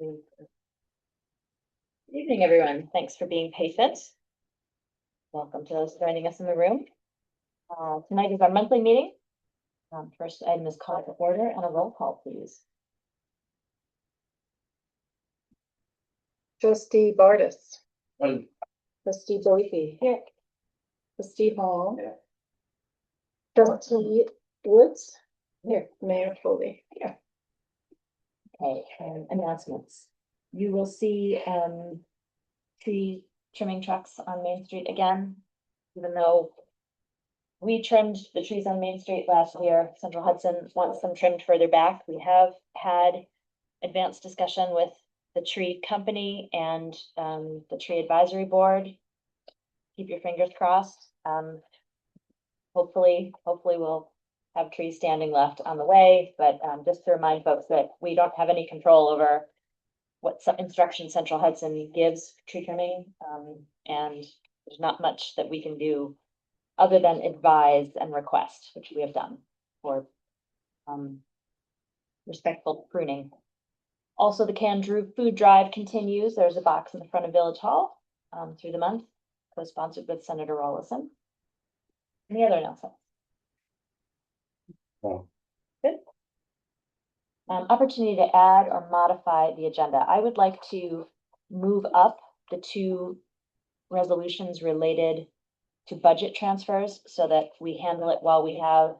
Good evening, everyone. Thanks for being patient. Welcome to those joining us in the room. Tonight is our monthly meeting. First item is call to order and a roll call, please. Trustee Bardis. Present. Trustee Joyfie. Here. Trustee Hall. Here. Trustee Woods. Here. Mayor Foley. Here. Okay, announcements. You will see tree trimming trucks on Main Street again, even though we trimmed the trees on Main Street last year. Central Hudson wants them trimmed further back. We have had advanced discussion with the tree company and the tree advisory board. Keep your fingers crossed. Hopefully we'll have trees standing left on the way, but just to remind folks that we don't have any control over what some instruction Central Hudson gives tree trimming, and there's not much that we can do other than advise and request, which we have done for respectful pruning. Also, the canned food drive continues. There's a box in the front of Village Hall through the month, co-sponsored with Senator Rollison. Any other announcements? No. Good. Opportunity to add or modify the agenda. I would like to move up the two resolutions related to budget transfers so that we handle it while we have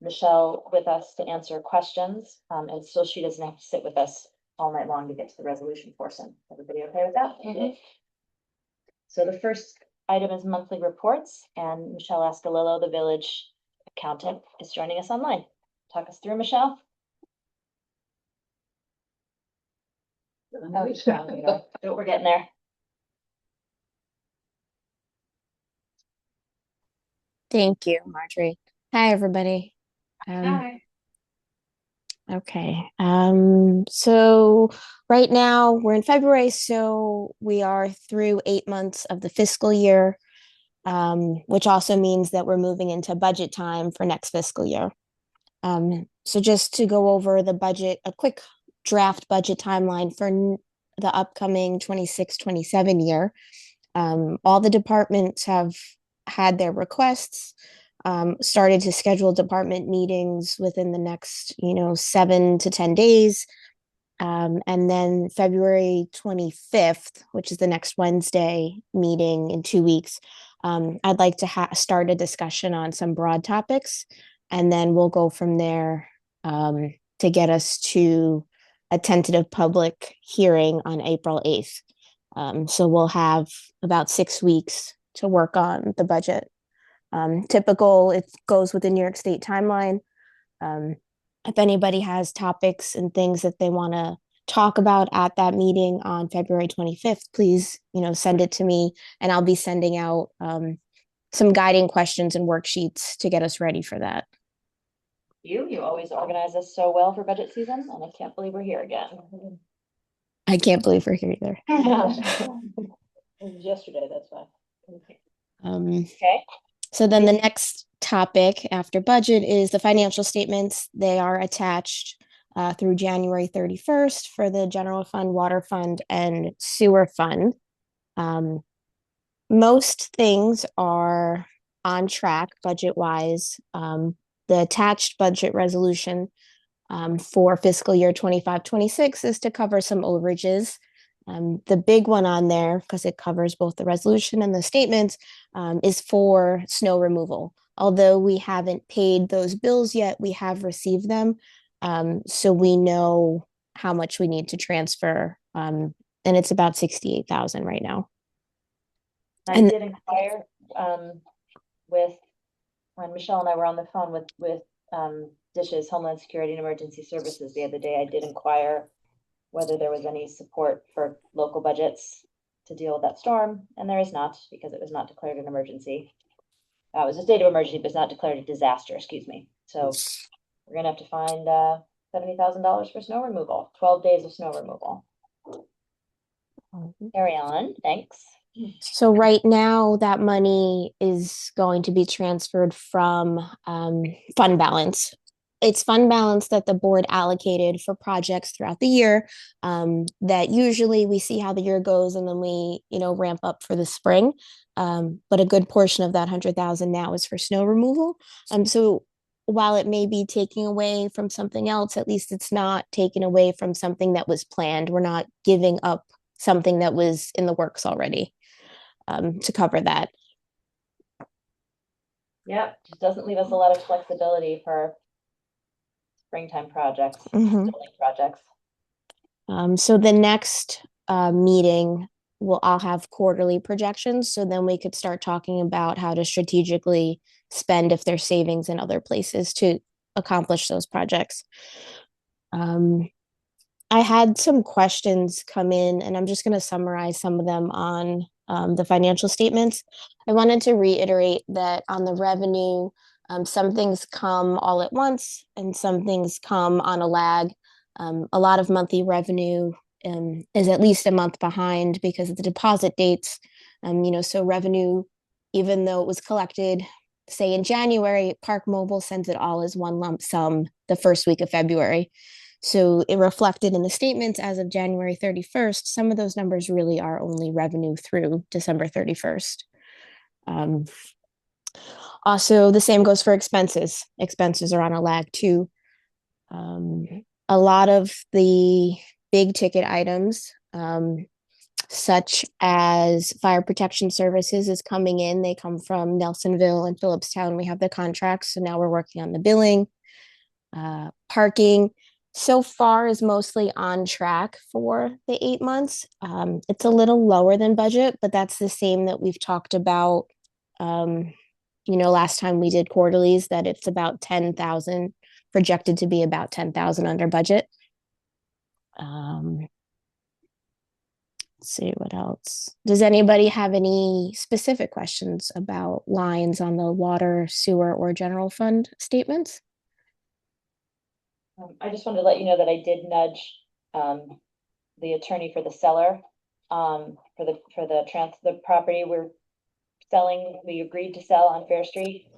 Michelle with us to answer questions. And so she doesn't have to sit with us all night long to get to the resolution portion. Everybody okay with that? Mm-hmm. So the first item is monthly reports, and Michelle Ascalillo, the village accountant, is joining us online. Talk us through, Michelle. We're getting there. Thank you, Marjorie. Hi, everybody. Hi. Okay. So right now we're in February, so we are through 8 months of the fiscal year, which also means that we're moving into budget time for next fiscal year. So just to go over the budget, a quick draft budget timeline for the upcoming 26-27 year. All the departments have had their requests, started to schedule department meetings within the next, 7 to 10 days. And then February 25th, which is the next Wednesday meeting in 2 weeks, I'd like to start a discussion on some broad topics, and then we'll go from there to get us to a tentative public hearing on April 8th. So we'll have about 6 weeks to work on the budget. Typical, it goes with the New York State timeline. If anybody has topics and things that they want to talk about at that meeting on February 25th, please, send it to me, and I'll be sending out some guiding questions and worksheets to get us ready for that. You always organize us so well for budget season, and I can't believe we're here again. I can't believe we're here either. It was yesterday, that's why. Okay. So then the next topic after budget is the financial statements. They are attached through January 31st for the general fund, water fund, and sewer fund. Most things are on track budget-wise. The attached budget resolution for fiscal year 25-26 is to cover some overages. The big one on there, because it covers both the resolution and the statements, is for snow removal. Although we haven't paid those bills yet, we have received them. So we know how much we need to transfer. And it's about 68,000 right now. I did inquire with when Michelle and I were on the phone with Dishes, Homeland Security and Emergency Services the other day. I did inquire whether there was any support for local budgets to deal with that storm, and there is not, because it was not declared an emergency. It was a state of emergency, but it's not declared a disaster, excuse me. So we're gonna have to find $70,000 for snow removal, 12 days of snow removal. Carry on, thanks. So right now that money is going to be transferred from fund balance. it's fund balance that the board allocated for projects throughout the year. That usually we see how the year goes and then we, ramp up for the spring. But a good portion of that 100,000 now is for snow removal. So while it may be taking away from something else, at least it's not taken away from something that was planned. We're not giving up something that was in the works already, to cover that. Yep, just doesn't leave us a lot of flexibility for springtime projects, Mhm. building projects. So the next meeting, I'll have quarterly projections. So then we could start talking about how to strategically spend if there's savings in other places to accomplish those projects. Um, I had some questions come in, and I'm just going to summarize some of them on the financial statements. I wanted to reiterate that on the revenue, some things come all at once and some things come on a lag. A lot of monthly revenue is at least a month behind because of the deposit dates. So revenue, even though it was collected, say in January, Park Mobile sends it all as one lump sum the first week of February. So it reflected in the statements as of January 31st. Some of those numbers really are only revenue through December 31st. Um, Also, the same goes for expenses. Expenses are on a lag too. Um, a lot of the big ticket items, such as fire protection services, is coming in. They come from Nelsonville and Phillipstown. We have the contracts, so now we're working on the billing. Parking so far is mostly on track for the 8 months. It's a little lower than budget, but that's the same that we've talked about. Um, last time we did quarterlies, that it's about 10,000, projected to be about 10,000 under budget. Let's see what else. Does anybody have any specific questions about lines on the water, sewer, or general fund statements? I just wanted to let you know that I did nudge the attorney for the seller for the property we're selling. We agreed to sell on Fair Street.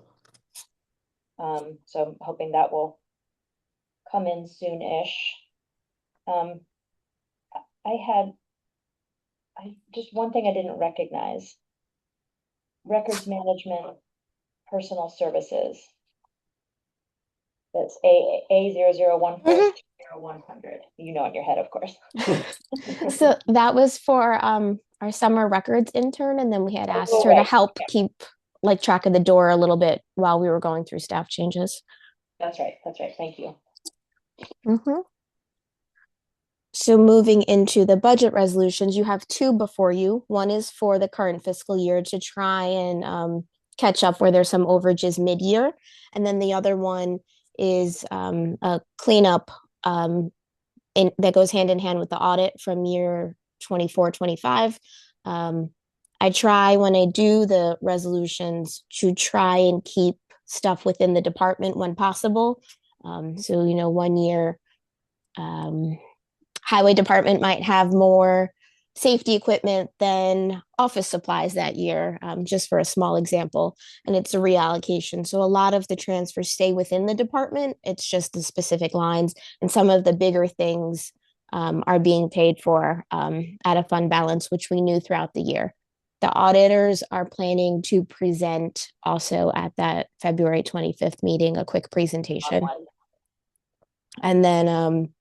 So I'm hoping that will come in soon-ish. I just one thing I didn't recognize. Records management, personal services. That's A 0014 in your head, of course. So that was for our summer records intern, and then we had asked her to Right. help keep like track of the door a little bit while we were going through staff changes. That's right. Thank you. Mhm. So moving into the budget resolutions, you have two before you. One is for the current fiscal year to try and catch up where there's some overages mid-year. And then the other one is a cleanup that goes hand in hand with the audit from year 24, 25. I try when I do the resolutions to try and keep stuff within the department when possible. So, 1 year, highway department might have more safety equipment than office supplies that year, just for a small example. And it's a reallocation. So a lot of the transfers stay within the department. It's just the specific lines. And some of the bigger things are being paid for at a fund balance, which we knew throughout the year. The auditors are planning to present also at that February 25th meeting, a quick presentation. And then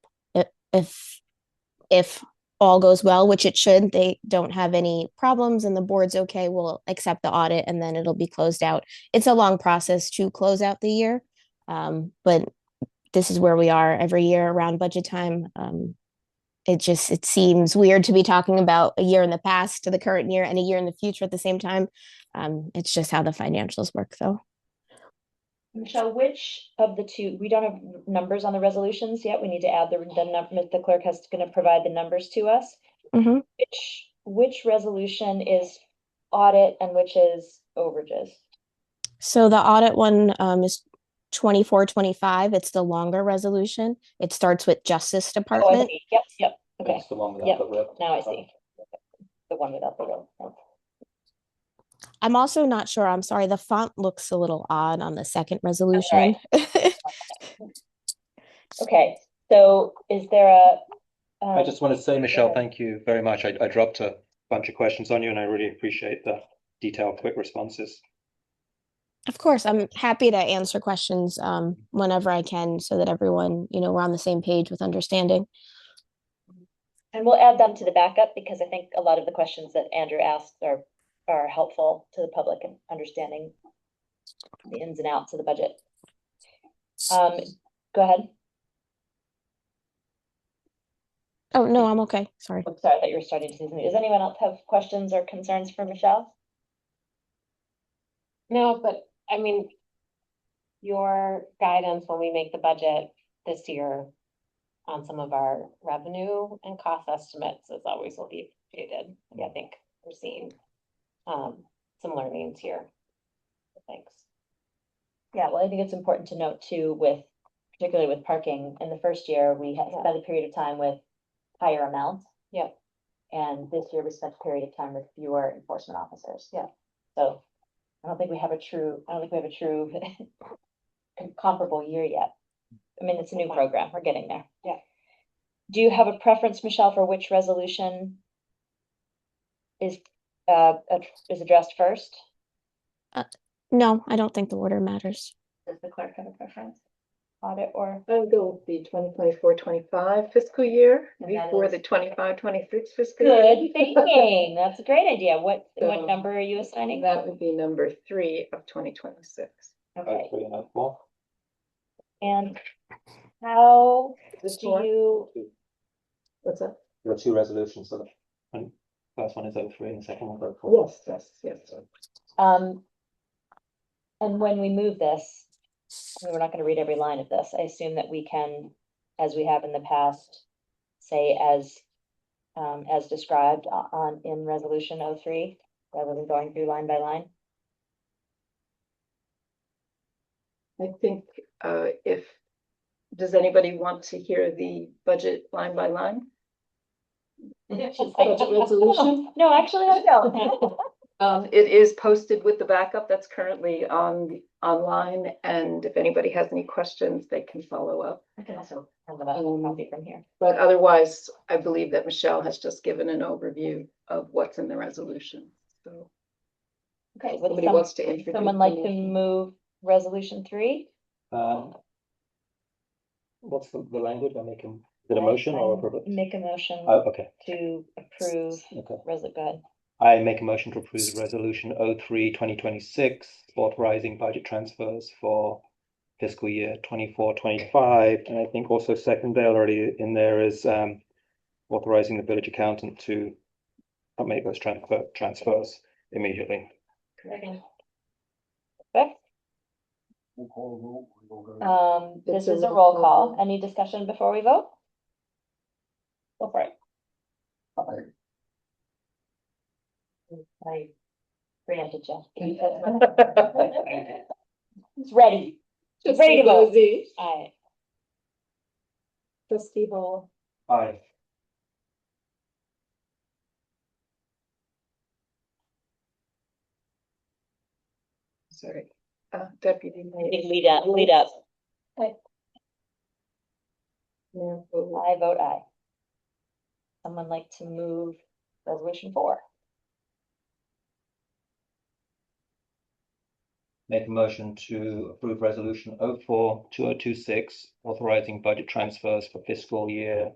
if all goes well, which it should, they don't have any problems and the board's okay, we'll accept the audit and then it'll be closed out. It's a long process to close out the year, but this is where we are every year around budget time. It seems weird to be talking about a year in the past to the current year and a year in the future at the same time. It's just how the financials work, though. Michelle, which of the two, we don't have numbers on the resolutions yet. We need to add the clerk has going to provide the numbers to us. Mm-hmm. Which resolution is audit and which is overages? So the audit one is 24-25. It's the longer resolution. It starts with Justice Oh, I Department. see. Yep. Okay. It's the one Yep. without the rip. Now I see. The one without the rip. I'm also not sure. I'm sorry. The font looks a little odd on the second resolution. Okay, so is there a? I just want to say, Michelle, ahead. thank you very much. I dropped a bunch of questions on you and I really appreciate the detailed, quick responses. Of course, I'm happy to answer questions whenever I can so that everyone, we're on the same page with understanding. And we'll add them to the backup because I think a lot of the questions that Andrew asked are helpful to the public in understanding the ins and outs of the budget. Go ahead. Oh, no, I'm okay. Sorry. I'm sorry, I thought you were starting to say something. Does anyone else have questions or concerns for Michelle? No, but I mean, your guidance when we make the budget this year on some of our revenue and cost estimates is always will be appreciated. I think we're seeing some learnings here. Thanks. Yeah, well, I think it's important to note too, particularly with parking, in the first year, we had spent a period of time with higher amounts. Yeah. And this year we spent a period of time with fewer enforcement officers. Yeah. So I don't think we have a true comparable year yet. I mean, it's a new program. We're getting there. Yeah. Do you have a preference, Michelle, for which resolution is addressed first? No, I don't think the order matters. Does the clerk have a preference? Audit or? I would go with the 2024-25 fiscal year And that before is- the 25-26 fiscal year. Good thinking. That's a great idea. What So- number are you assigning? That would be number 3 of 2026. Okay. 3 and 04. And how This do one? you, What's that? There are two resolutions. So the first one is 03 and the second one is 04. Yes. and when we move this, we're not going to read every line of this. I assume that we can, as we have in the past, say as described in resolution 03, rather than going through line by line. I think does anybody want to hear the budget line by line? Budget resolution? No, actually, I don't. It is posted with the backup that's currently online, and if anybody has any questions, they can follow up. I can also have a copy from here. But otherwise, I believe that Michelle has just given an overview of what's in the resolution. So Okay, if would somebody wants to introduce. someone like to them. move resolution 3? What's the language? Is it a motion or a proposal? Make a motion Oh, okay. to approve. Okay. Go ahead. I make a motion to approve resolution 03-2026, authorizing budget transfers for fiscal year 24-25. And I think also secondary already in there is authorizing the village accountant to make those transfers immediately. Okay. It's This a is a roll roll call call. vote. Any discussion before we vote? Go for it. I preempted you. It's ready. It's ready to vote. Trustee All right. Trustee Hall, Aye. sorry, Deputy I think Mayor. lead up. Mayor Foley. I vote aye. Someone like to move resolution 4? Make a motion to approve resolution 04-2026, authorizing budget transfers for fiscal year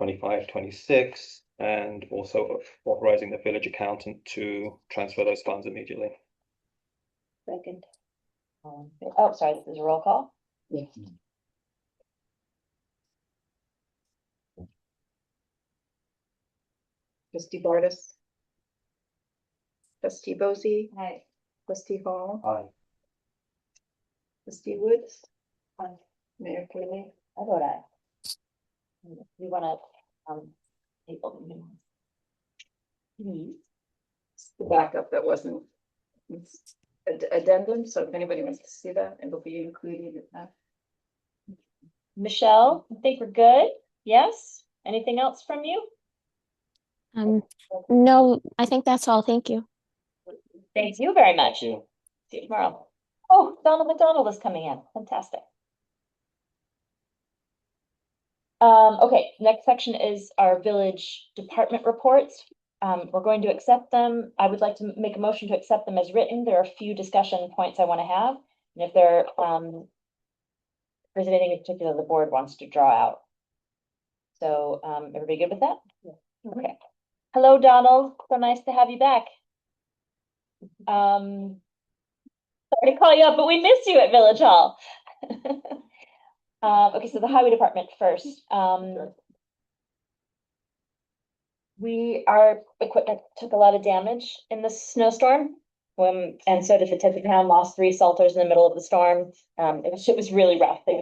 25-26, and also authorizing the village accountant to transfer those funds immediately. Second. Oh, sorry, this is a roll call. Yes. Trustee Bartis. Trustee Bosey, Aye. Trustee Hall, Aye. Trustee Woods, Aye. Mayor Foley. I vote aye. You wanna, table It's the backup that wasn't it's addendum, so if anybody wants to see that, it'll be included in that. Michelle, I think we're good. Yes? Anything else from you? No, I think that's all. Thank you. Thank you very much. Thank you. See you tomorrow. Oh, Donald McDonald is coming in. Fantastic. Okay, next section is our village department reports. We're going to accept them. I would like to make a motion to accept them as written. There are a few discussion points I want to have. And if there, if there's anything in particular the board wants to draw out. So, everybody good with that? Okay. Hello, Donald. So nice to have you back. Sorry to call you up, but we missed you at Village Hall. Okay, so the highway department first. Our equipment took a lot of damage in the snowstorm. And so did the tip of town, lost 3 salters in the middle of the storm. It was really rough. The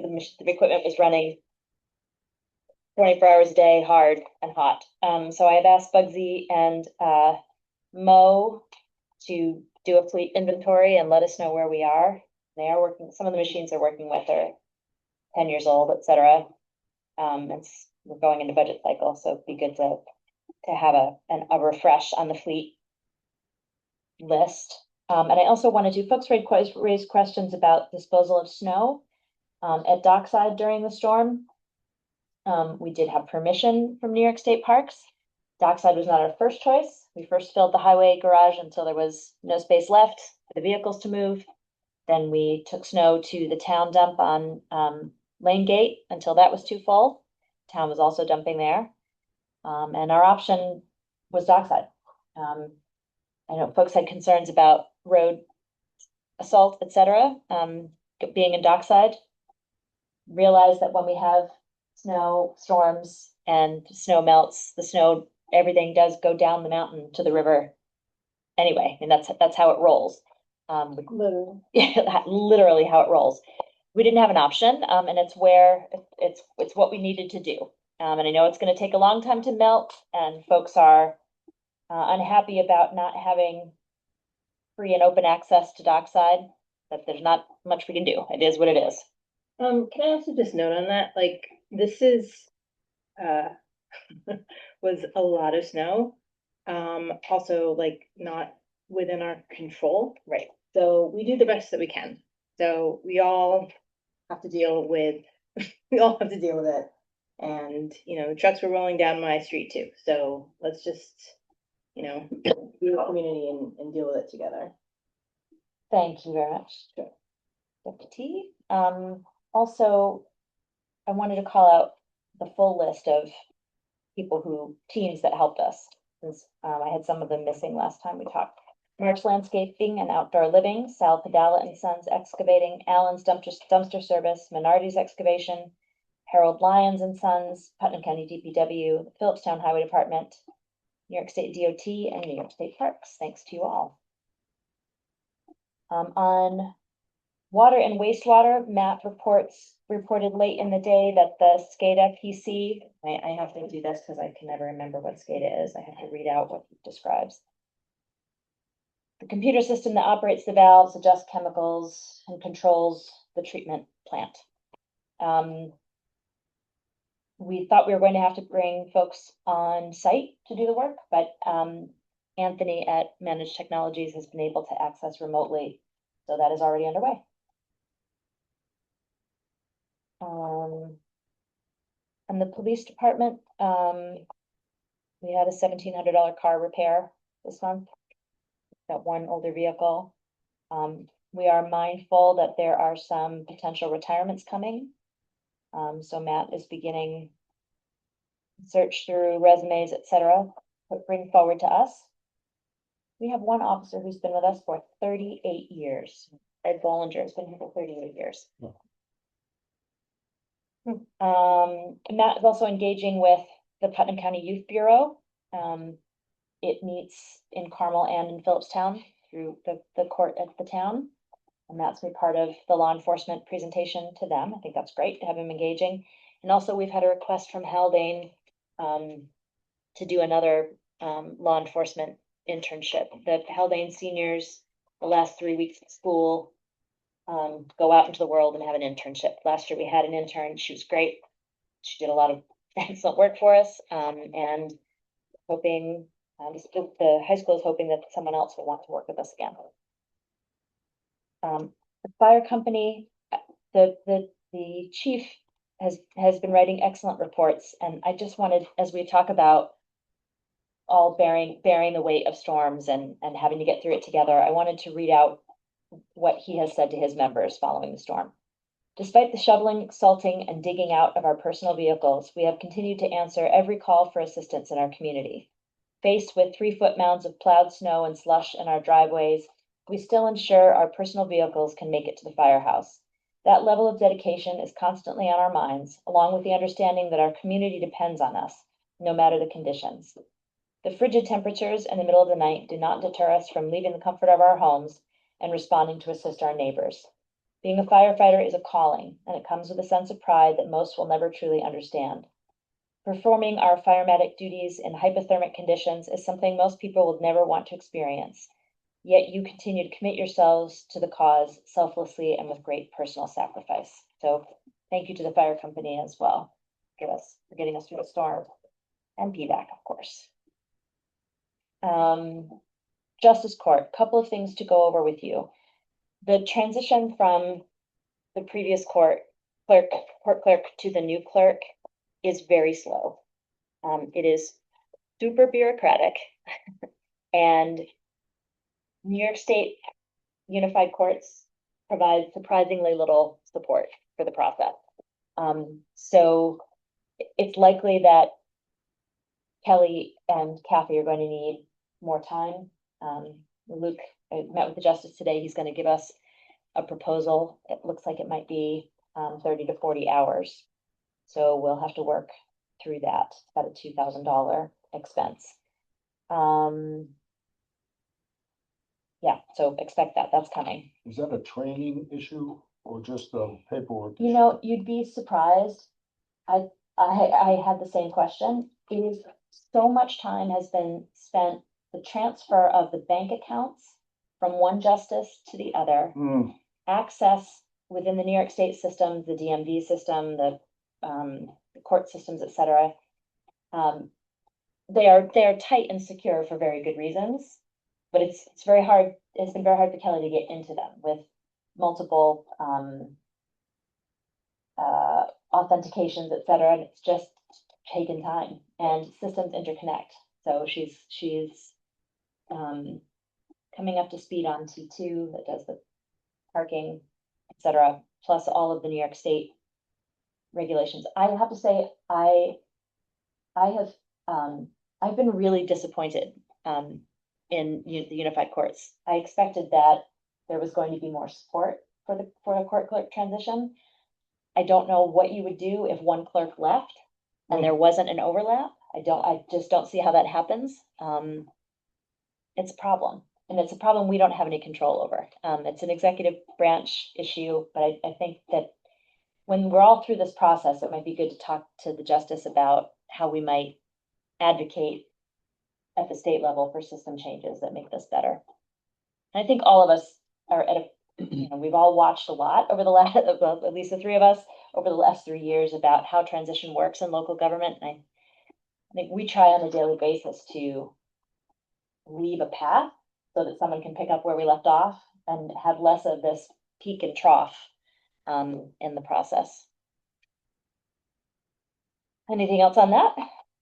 equipment was running 24 hours a day, hard and hot. So I have asked Bugsy and Mo to do a fleet inventory and let us know where we are. They are working, some of the machines they're working with are 10 years old, et cetera. We're going into budget cycle, so it'd be good to have a refresh on the fleet list. And I also wanted to, folks raised questions about disposal of snow at Dockside during the storm. We did have permission from New York State Parks. Dockside was not our first choice. We first filled the highway garage until there was no space left for the vehicles to move. Then we took snow to the town dump on Lane Gate until that was too full. Town was also dumping there. And our option was Dockside. I know folks had concerns about road assault, et cetera, being in Dockside. Realize that when we have snow storms and snow melts, everything does go down the mountain to the river anyway, and that's how it rolls. Literally. Yeah, literally how it rolls. We didn't have an option, and it's what we needed to do. And I know it's going to take a long time to melt, and folks are unhappy about not having free and open access to Dockside, but there's not much we can do. It is what it is. Can I also just note on that, like, this is, was a lot of snow. Also like not within our control. Right. So we do the best that we can. So we all have to deal with, we all have to deal with it. And, the trucks were rolling down my street too. So let's just, be a community and deal with it together. Thank you very much. Sure. Deputy. Also, I wanted to call out the full list of teams that helped us, since I had some of them missing last time we talked. March Landscaping and Outdoor Living, Sal Padala and Sons Excavating, Allen's Dumpster Service, Minardi's Excavation, Harold Lyons and Sons, Putnam County DPW, Phillipstown Highway Department, New York State DOT, and New York State Parks. Thanks to you all. On water and wastewater, Matt reported late in the day that the SCADA PC, I have to do this because I can never remember what SCADA is. I have to read out what he describes. The computer system that operates the valves, adjusts chemicals, and controls the treatment plant. We thought we were going to have to bring folks on site to do the work, but Anthony at Managed Technologies has been able to access remotely, so that is already underway. And the police department, we had a $1,700 car repair this month. That one older vehicle. We are mindful that there are some potential retirements coming. So Matt is beginning search through resumes, et cetera, bring forward to us. We have one officer who's been with us for 38 years. Ed Bollinger has been here for 38 years. Matt is also engaging with the Putnam County Youth Bureau. It meets in Carmel and in Phillipstown through the court at the town. And that's been part of the law enforcement presentation to them. I think that's great to have him engaging. And also we've had a request from Haldane to do another law enforcement internship. The Haldane seniors, the last 3 weeks of school, go out into the world and have an internship. Last year we had an intern. She was great. She did a lot of excellent work for us, and hoping the high school is hoping that someone else will want to work with us again. The fire company, the chief has been writing excellent reports, and I just wanted, as we talk about all bearing the weight of storms and having to get through it together, I wanted to read out what he has said to his members following the storm. Despite the shoveling, salting, and digging out of our personal vehicles, we have continued to answer every call for assistance in our community. Faced with 3-foot mounds of plowed snow and slush in our driveways, we still ensure our personal vehicles can make it to the firehouse. That level of dedication is constantly on our minds, along with the understanding that our community depends on us, no matter the conditions. The frigid temperatures in the middle of the night do not deter us from leaving the comfort of our homes and responding to assist our neighbors. Being a firefighter is a calling, and it comes with a sense of pride that most will never truly understand. Performing our fire medic duties in hypothermic conditions is something most people would never want to experience. Yet you continue to commit yourselves to the cause selflessly and with great personal sacrifice. So thank you to the fire company as well for getting us through the storm, and PVAC, of course. Justice Court, couple of things to go over with you. The transition from the previous court clerk to the new clerk is very slow. It is super bureaucratic, and New York State Unified Courts provide surprisingly little support for the process. So it's likely that Kelly and Kathy are going to need more time. Luke, I met with the justice today. He's going to give us a proposal. It looks like it might be 30 to 40 hours. So we'll have to work through that. It's about a $2,000 expense. Yeah, so expect that. That's coming. Is that a training issue or just a paperwork? You know, you'd be surprised. I had the same question. It is so much time has been spent, the transfer of the bank accounts from one justice to the other, access within the New York State system, the DMV system, the court systems, et cetera. They are tight and secure for very good reasons, but it's very hard. It's been very hard for Kelly to get into them with multiple authentications, et cetera, and it's just taken time, and systems interconnect. So she's coming up to speed on T2 that does the parking, et cetera, plus all of the New York State regulations. I have to say, I've been really disappointed in the Unified Courts. I expected that there was going to be more support for a court clerk transition. I don't know what you would do if one clerk left and there wasn't an overlap. I just don't see how that happens. It's a problem, and it's a problem we don't have any control over. It's an executive branch issue, but I think that when we're all through this process, it might be good to talk to the justice about how we might advocate at the state level for system changes that make this better. And I think all of us are at a, we've all watched a lot over the last, well, at least the three of us, over the last 3 years about how transition works in local government. And I think we try on a daily basis to leave a path so that someone can pick up where we left off and have less of this peak and trough in the process. Anything else on that?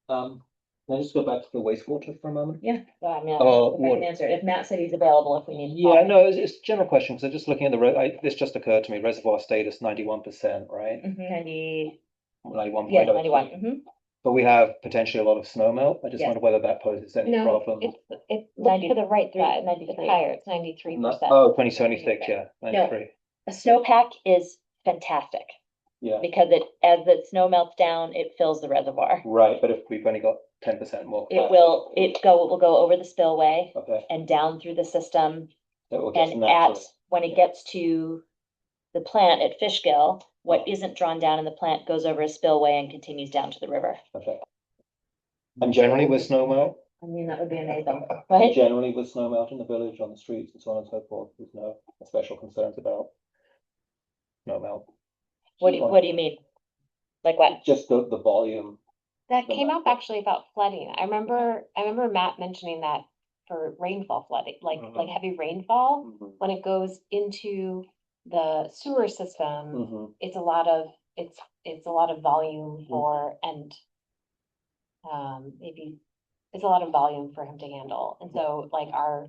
Can I just go back to the wastewater for a moment? Yeah, well, I mean, Oh, I can answer it. If Matt said he's available, if we need. to Yeah, call. no, it's a general question, because I'm just looking at this just occurred to me, reservoir status 91%, right? 90, 91. yeah, 91. But we have potentially a lot of snow melt. I just Yes. wonder whether that poses any No, problem. it's look to the right side, 93. it's higher, it's 93%. Oh, 2076, yeah, 93. A snowpack is fantastic Yeah, because as the snow melts down, it fills the reservoir. right, but if we've only got 10% more. It will go over the spillway Okay, and down through the system. so it will get And naturally. when it yeah. gets to the plant at Fishkill, what isn't drawn down in the plant goes over a spillway and continues down to the river. Okay. And generally with snow melt, I mean, that would be amazing, right? generally with snow melt in the village, on the streets and so on and so forth, there's no special concerns about snow melt. What do you mean? Like what? Just the volume. That came up actually about flooding. I remember Matt mentioning that for rainfall flooding, like heavy rainfall, when it goes into the sewer system, Mhm. it's a lot of it's a lot of volume for, and maybe it's a lot of volume for him to handle. And so like our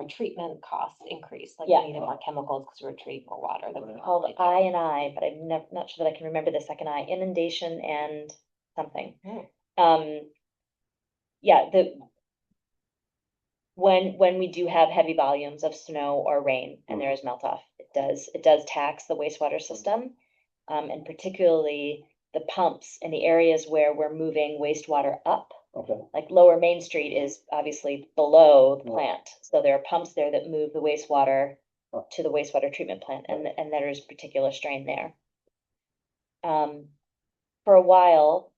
treatment costs increase, like Yeah. we needed more chemicals because we were treating more water than we called normally I and I, but I'm not sure that I can remember the second I, inundation and something. Yeah, when we do have heavy volumes of snow or rain and there is melt off, it does tax the wastewater system. And particularly the pumps in the areas where we're moving wastewater up. Okay. Like Lower Main Street is obviously below the Yeah. plant, so there are pumps there that move the wastewater to the wastewater treatment plant, and there is particular strain there. For a while,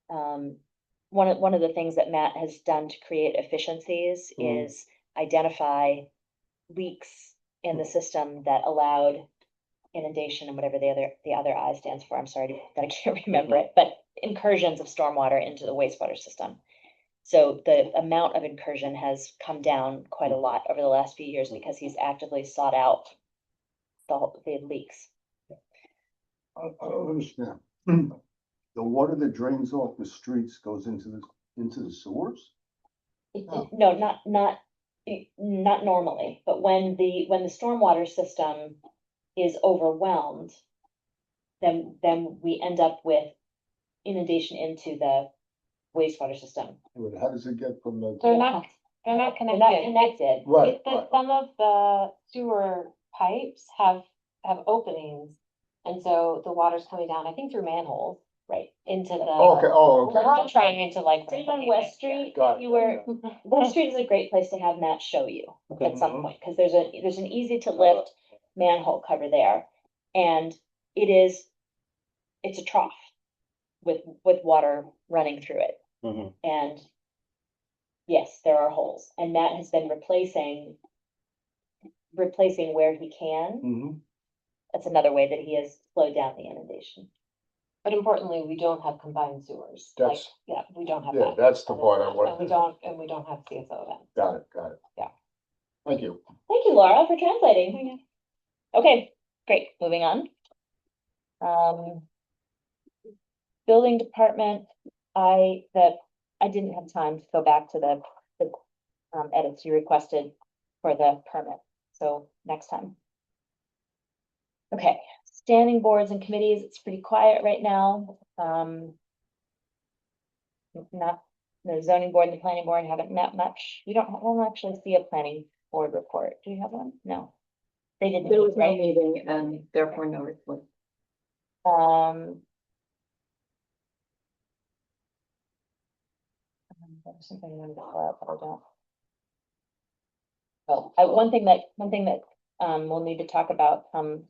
one of the things that Matt has done to create efficiencies is identify leaks in the system that allowed inundation and whatever the other I stands for. I'm sorry that I can't remember it, but incursions of stormwater into the wastewater system. So the amount of incursion has come down quite a lot over the last few years because he's actively sought out the leaks. I don't understand. The water that drains off the streets goes into the sewers? No, not normally, but when the stormwater system is overwhelmed, then we end up with inundation into the wastewater system. But how does it get from the? They're not They're not connected. connected. Right, It's that right. some of the sewer pipes have openings, and so the water's coming down, I think through manholes, Right. into the. Okay, oh, We're all okay. trying to like. Same on West Street, Got it. you were, West Street is a great place to have Matt show you Okay. at some point, because there's an easy to lift manhole cover there. And it's a trough with water running through it. Mhm. And yes, there are holes, and Matt has been replacing where he can. Mhm. That's another way that he has slowed down the inundation. But importantly, we don't have combined sewers. Like, That's- yeah, we don't have Yeah, that. that's the part I want. And we don't have CSO then. Got it. Yeah. Thank you. Thank you, Laura, for translating. Okay, great, moving on. Building department, I didn't have time to go back to the edits you requested for the permit, so next time. Okay, standing boards and committees, it's pretty quiet right now. Not, the zoning board and the planning board haven't met much. I don't actually see a planning board report. Do you have one? No. They didn't. There meet, was no right? meeting and therefore no report. There's something I wanted to pull out, but I don't. Oh, one thing that we'll need to talk about come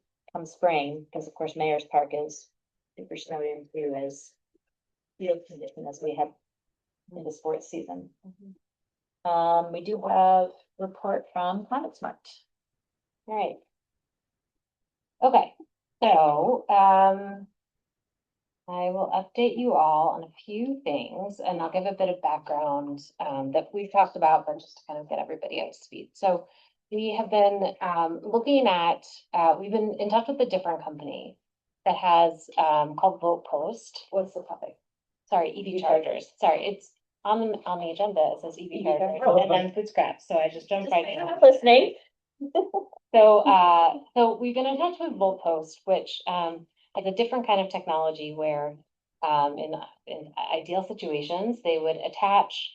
spring, because of course Mayor's Park is super snowed into as field condition as we have in the sports season. We do have report from Climate Smart. All right. Okay, so, I will update you all on a few things, and I'll give a bit of background, that we've talked about, but just to kind of get everybody up to speed. So we have been, looking at, we've been in touch with a different company that has, called Vote Post. What's the topic? Sorry, EV chargers. Sorry, it's on the agenda. It says EV chargers and then food scraps. So I just jumped right in. Listening. So we've been in touch with Volt Post, which has a different kind of technology where in ideal situations, they would attach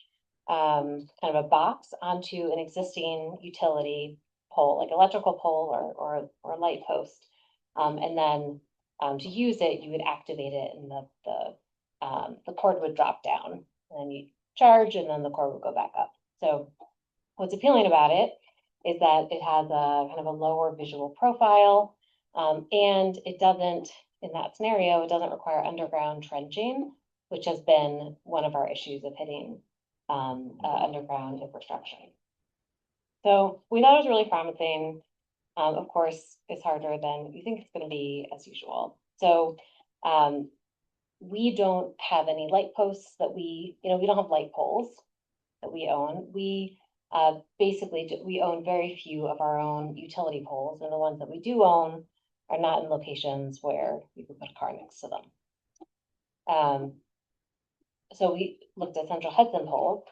kind of a box onto an existing utility pole, like electrical pole or a light post. And then to use it, you would activate it and the cord would drop down and then you charge and then the cord would go back up. So what's appealing about it is that it has a kind of a lower visual profile, and it doesn't, in that scenario, it doesn't require underground trenching, which has been one of our issues of hitting underground infrastructure. So we thought it was really promising. Of course, it's harder than you think it's going to be as usual. So we don't have any light posts that we don't have light poles that we own. We basically we own very few of our own utility poles, and the ones that we do own are not in locations where you could put a car next to them. So we looked at Central Hudson poles.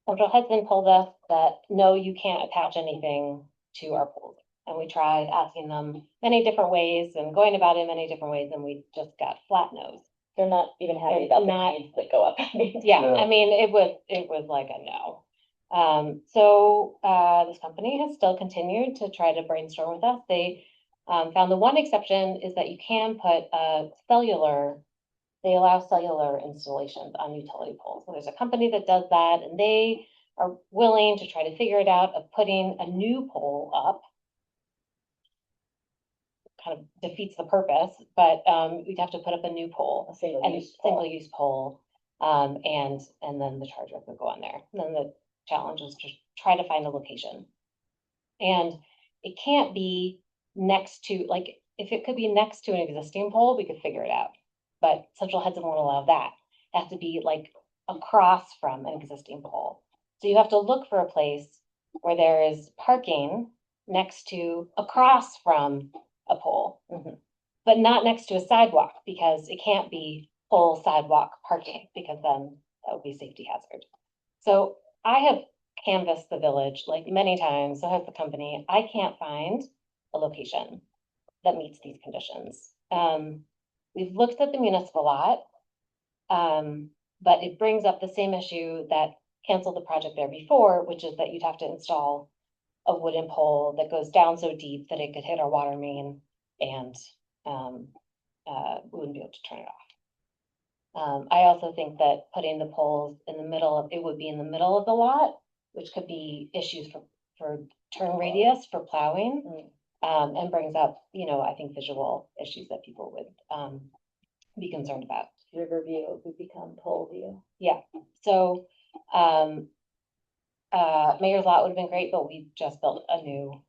Central Hudson told us that, no, you can't attach anything to our poles. And we tried asking them many different ways and going about it many different ways, and we just got flat nose. They're not even happy They're about the not- needs that go up. Yeah, I mean, it was like a no. This company has still continued to try to brainstorm with us. They found the one exception is that you can put they allow cellular installations on utility poles. So there's a company that does that, and they are willing to try to figure it out of putting a new pole up. Kind of defeats the purpose, but we'd have to put up a new pole, A single and use pole. single-use pole. And then the charger could go on there. And then the challenge was to try to find a location. And it can't be next to, like, if it could be next to an existing pole, we could figure it out. But Central Hudson won't allow that. It has to be like across from an existing pole. So you have to look for a place where there is parking across from a pole. But not next to a sidewalk, because it can't be full sidewalk parking, because then that would be a safety hazard. So I have canvassed the village like many times, so has the company. I can't find a location that meets these conditions. We've looked at the municipal lot, but it brings up the same issue that canceled the project there before, which is that you'd have to install a wooden pole that goes down so deep that it could hit our water main, and we wouldn't be able to turn it off. I also think that putting the poles in the middle would be in the middle of the lot, which could be issues for turn radius for plowing. And brings up, I think visual issues that people would be concerned about. Riverview would become pole view. Yeah, so Mayor's Lot would have been great, but we just built a new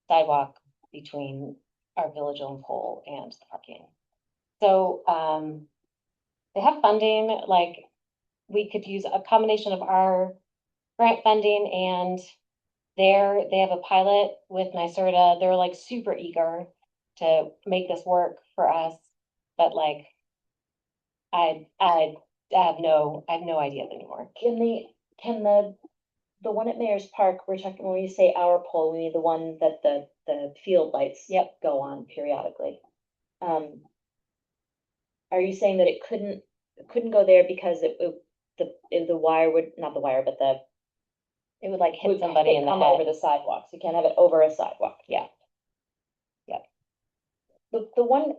sidewalk between our village-owned pole and the parking. So they have funding, like we could use a combination of our grant funding, and they have a pilot with NYSERDA. They're like super eager to make this work for us, but like I have no ideas anymore. Can the one at Mayor's Park, we're talking, when we say our pole, we mean the one that the field lights go on periodically. Are you saying that it couldn't go there because the wire would, not the wire, but It would like hit would somebody in the come over head. the sidewalks? You can't have it over a sidewalk. Yeah. The one,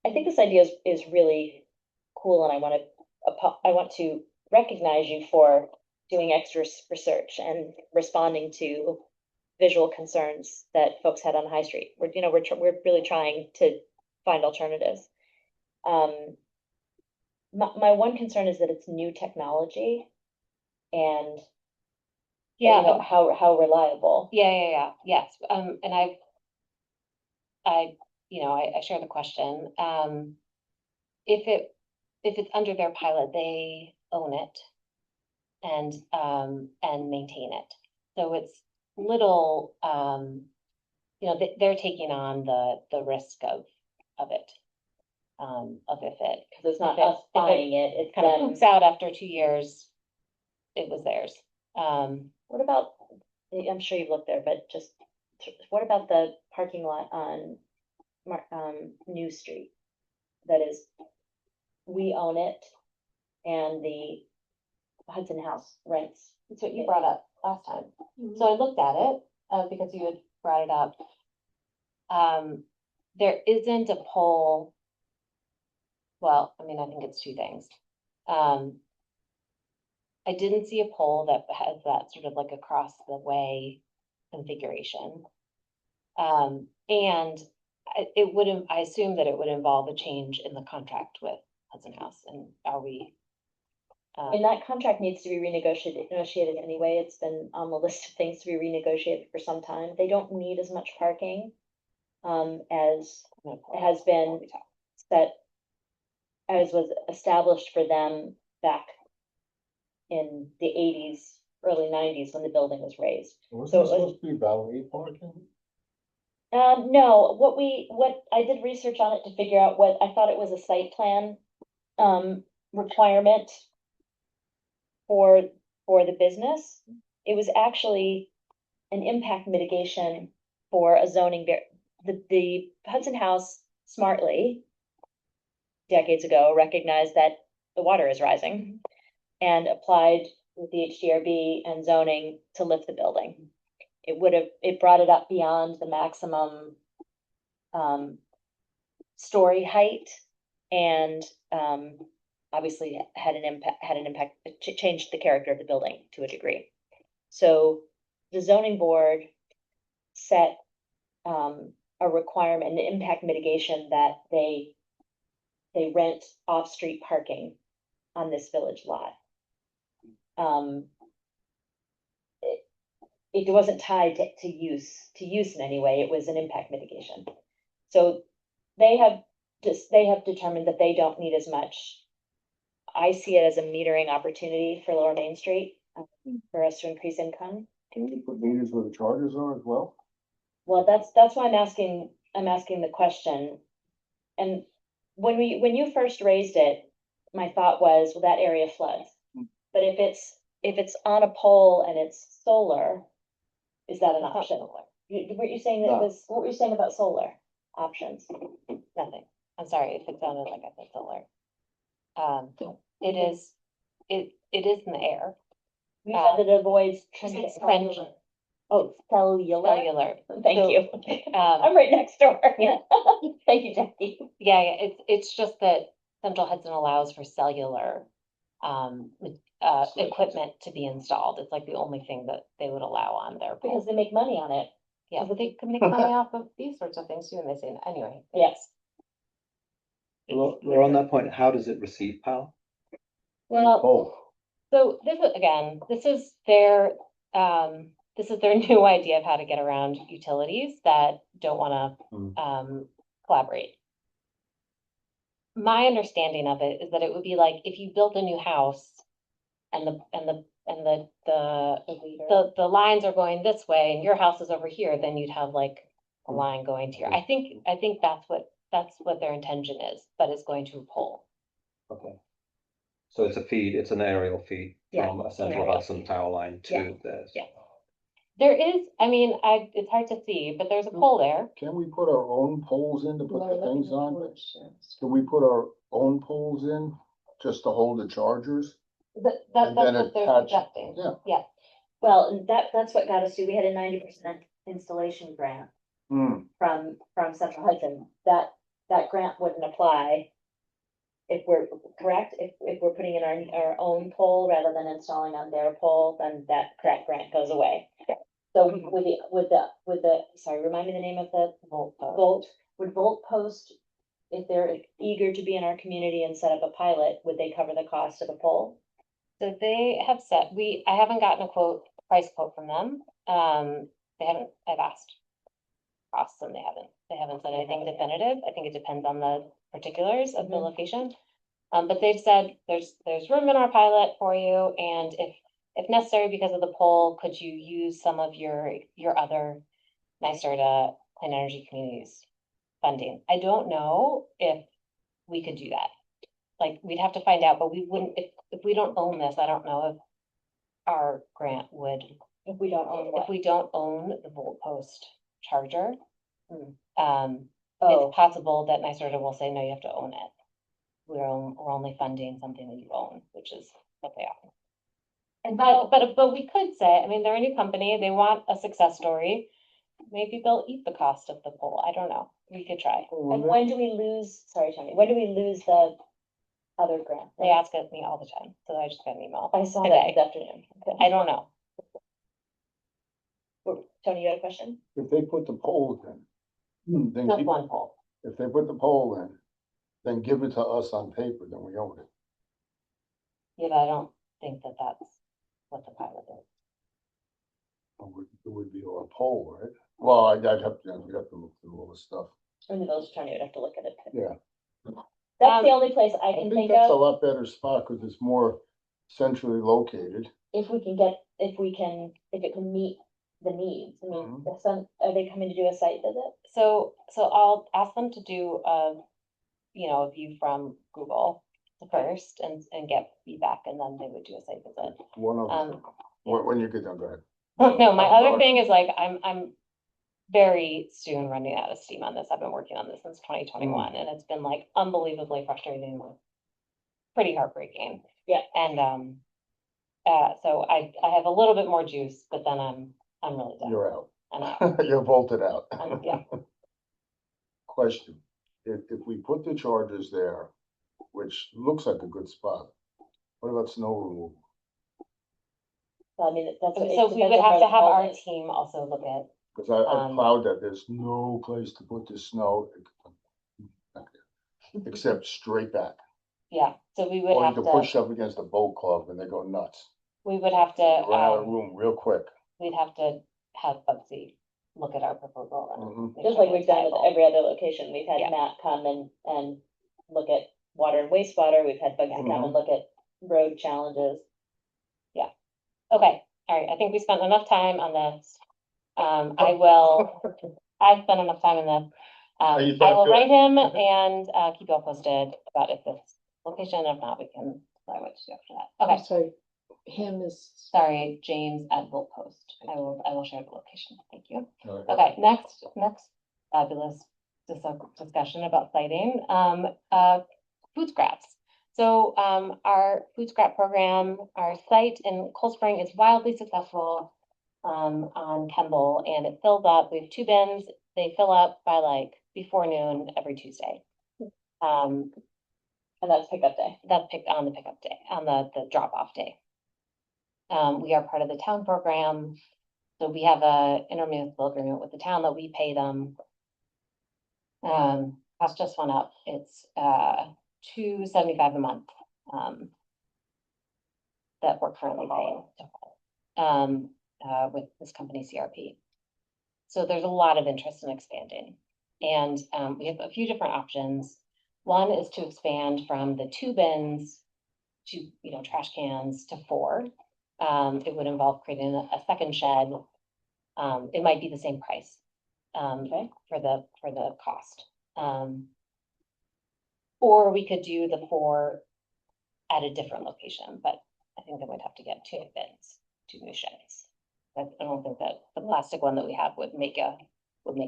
I think this idea is really cool, and I want to recognize you for doing extra research and responding to visual concerns that folks had on High Street. We're really trying to find alternatives. My one concern is that it's new technology, and Yeah, how reliable. yeah, yes. And I share the question. If it's under their pilot, they own it and maintain it. So it's little, they're taking on the risk of it. If it, Because it's not if it- us buying it, it's kind of them. poops out after 2 years, it was theirs. What about, I'm sure you've looked there, but what about the parking lot on New Street? That is, we own it, and the Hudson House rents. It's what you brought up last time. So I looked at it, because you had brought it up. There isn't a pole. Well, I mean, I think it's two things. I didn't see a pole that has that sort of like across the way configuration. And I assume that it would involve a change in the contract with Hudson House, and are we? And that contract needs to be negotiated anyway. It's been on the list of things to be renegotiated for some time. They don't need as much parking as has been set, as was established for them back in the 80s, early 90s, when the building was raised. Was So it it was- supposed to be valet parking? No, what I did research on it to figure out what, I thought it was a site plan, requirement for, the business. It was actually an impact mitigation for a zoning the Hudson House smartly decades ago recognized that the water is rising and applied with the HDRB and zoning to lift the building. It brought it up beyond the maximum story height and obviously had an impact, it changed the character of the building to a degree. So the zoning board set a requirement, an impact mitigation that they rent off-street parking on this village lot. It wasn't tied to use in any way. It was an impact mitigation. So they have determined that they don't need as much. I see it as a metering opportunity for Lower Main Street, for us to increase income. Can you put meters where the chargers are as well? Well, that's why I'm asking the question. And when you first raised it, my thought was, well, that area floods. But if it's on a pole and it's solar, is that an option? Weren't you saying that No. what were you saying about solar options? Nothing. I'm sorry if it sounded like I said solar. It is in the air. You said it avoids Cellular. Oh, cellular. Cellular. Thank So, you. Um, I'm right next door. Yeah. Thank you, Jackie. yeah, it's just that Central Hudson allows for cellular equipment to be installed. It's like the only thing that they would allow on their Because poles. they make money on it. Yeah, but they can make money off of these sorts of things too, and they say, anyway. Yes. Well, we're on that point. How does it receive power? Well, Oh, so this is their new idea of how to get around utilities that don't wanna collaborate. My understanding of it is that it would be like if you built a new house and the lines are going this way and your house is over here, then you'd have like a line going to your, I think that's what their intention is, but it's going to a pole. Okay. So it's a feed, it's an aerial feed Yeah, from a Central aerial Hudson power line Yeah. to theirs. Yeah. There is, I mean, it's hard to see, but there's a pole there. can we put our own poles in to put the things on? Can we put our own poles in just to hold the chargers? That's And then what they're attach- suggesting. yeah. Well, and that's what got us to, we had a 90% installation grant from Central Hudson. That grant wouldn't apply if we're correct, if we're putting in our own pole rather than installing on their pole, then that grant goes away. So with the, sorry, remind me the name of the Volt, would Volt Post, if they're eager to be in our community and set up a pilot, would they cover the cost of a pole? So they have said, I haven't gotten a price quote from them. I've asked costs and they haven't said anything definitive. I think it depends on the particulars of the location. But they've said there's room in our pilot for you, and if necessary, because of the pole, could you use some of your other NYSERDA Clean Energy Communities funding? I don't know if we could do that. Like, we'd have to find out, but we wouldn't, if we don't own this, I don't know if our grant would. If we don't own what? If we don't own the Volt Post charger, Oh, it's possible that NYSERDA will say, no, you have to own it. We're only funding something that you own, which is what they offer. And but we could say, I mean, they're a new company, they want a success story. Maybe they'll eat the cost of the pole. I don't know. We could try. and when do we lose, sorry, Tony, when do we lose the other grant? They ask me all the time, so I just got an email. I saw that today. this afternoon. Okay. I don't know. Tony, you had a question? If they put the poles in, then Just one pole. if they put the pole in, then give it to us on paper, then we own it. Yeah, but I don't think that that's what the pilot is. It would be our pole, right? Well, we'd have to look through all the stuff. And the village attorney would have to look at it. Yeah. That's the only place I I can think think that's a of, lot better spot because it's more centrally located. if it can meet the needs. I mean, Mhm. the some, are they coming to do a site visit? So I'll ask them to do a view from Google first and get feedback, and then they would do a site visit. One of them, Um, when you get done, go ahead. no, my other Sorry. thing is like, I'm very soon running out of steam on this. I've been working on this since 2021, and it's been like unbelievably frustrating, pretty heartbreaking. Yeah. And, so I have a little bit more juice, but then I'm really done. You're out. I'm out. You're bolted out. Yeah. Question, if we put the chargers there, which looks like a good spot, what about snow removal? Well, I mean, that's. what- it So we depends would on have where to the have hole our is. team also look at, Cause I Um, plowed that, there's no place to put the snow except straight back. yeah, so we would Or you have can to, push up against the boat club and they go nuts. we would have to, Run out of room real quick. we'd have to have Bugsy look at our proposal. and Mhm. make Just sure like we've it's done with viable. every other location, we've had Yeah. Matt come and look at water and wastewater, we've had Bugsy come and look at road challenges. Okay, all right, I think we spent enough time on this. I've spent enough time on this. you I will thought write good? him and, keep you all posted about if this location, if not, we can decide what to do after that. Okay, Sorry, him is. sorry, James at Volt Post. I will share the location. Thank you. All right. Okay, next fabulous discussion about citing, food scraps. So, our food scrap program, our site in Cold Spring is wildly successful, on Kemble, and it fills up. We have 2 bins. They fill up by like before noon every Tuesday. And that's pickup day. That's picked on the pickup day, on the drop-off day. We are part of the town program. So we have a intermunicipal agreement with the town that we pay them. Cost just went up. It's $275 a month. That we're currently paying. With this company CRP. So there's a lot of interest in expanding. And we have a few different options. One is to expand from the 2 bins to, trash cans to 4. It would involve creating a second shed. It might be the same price, Okay. for the cost. Or we could do the 4 at a different location, but I think then we'd have to get 2 new bins, 2 new sheds. I don't think that the plastic one that we have would make a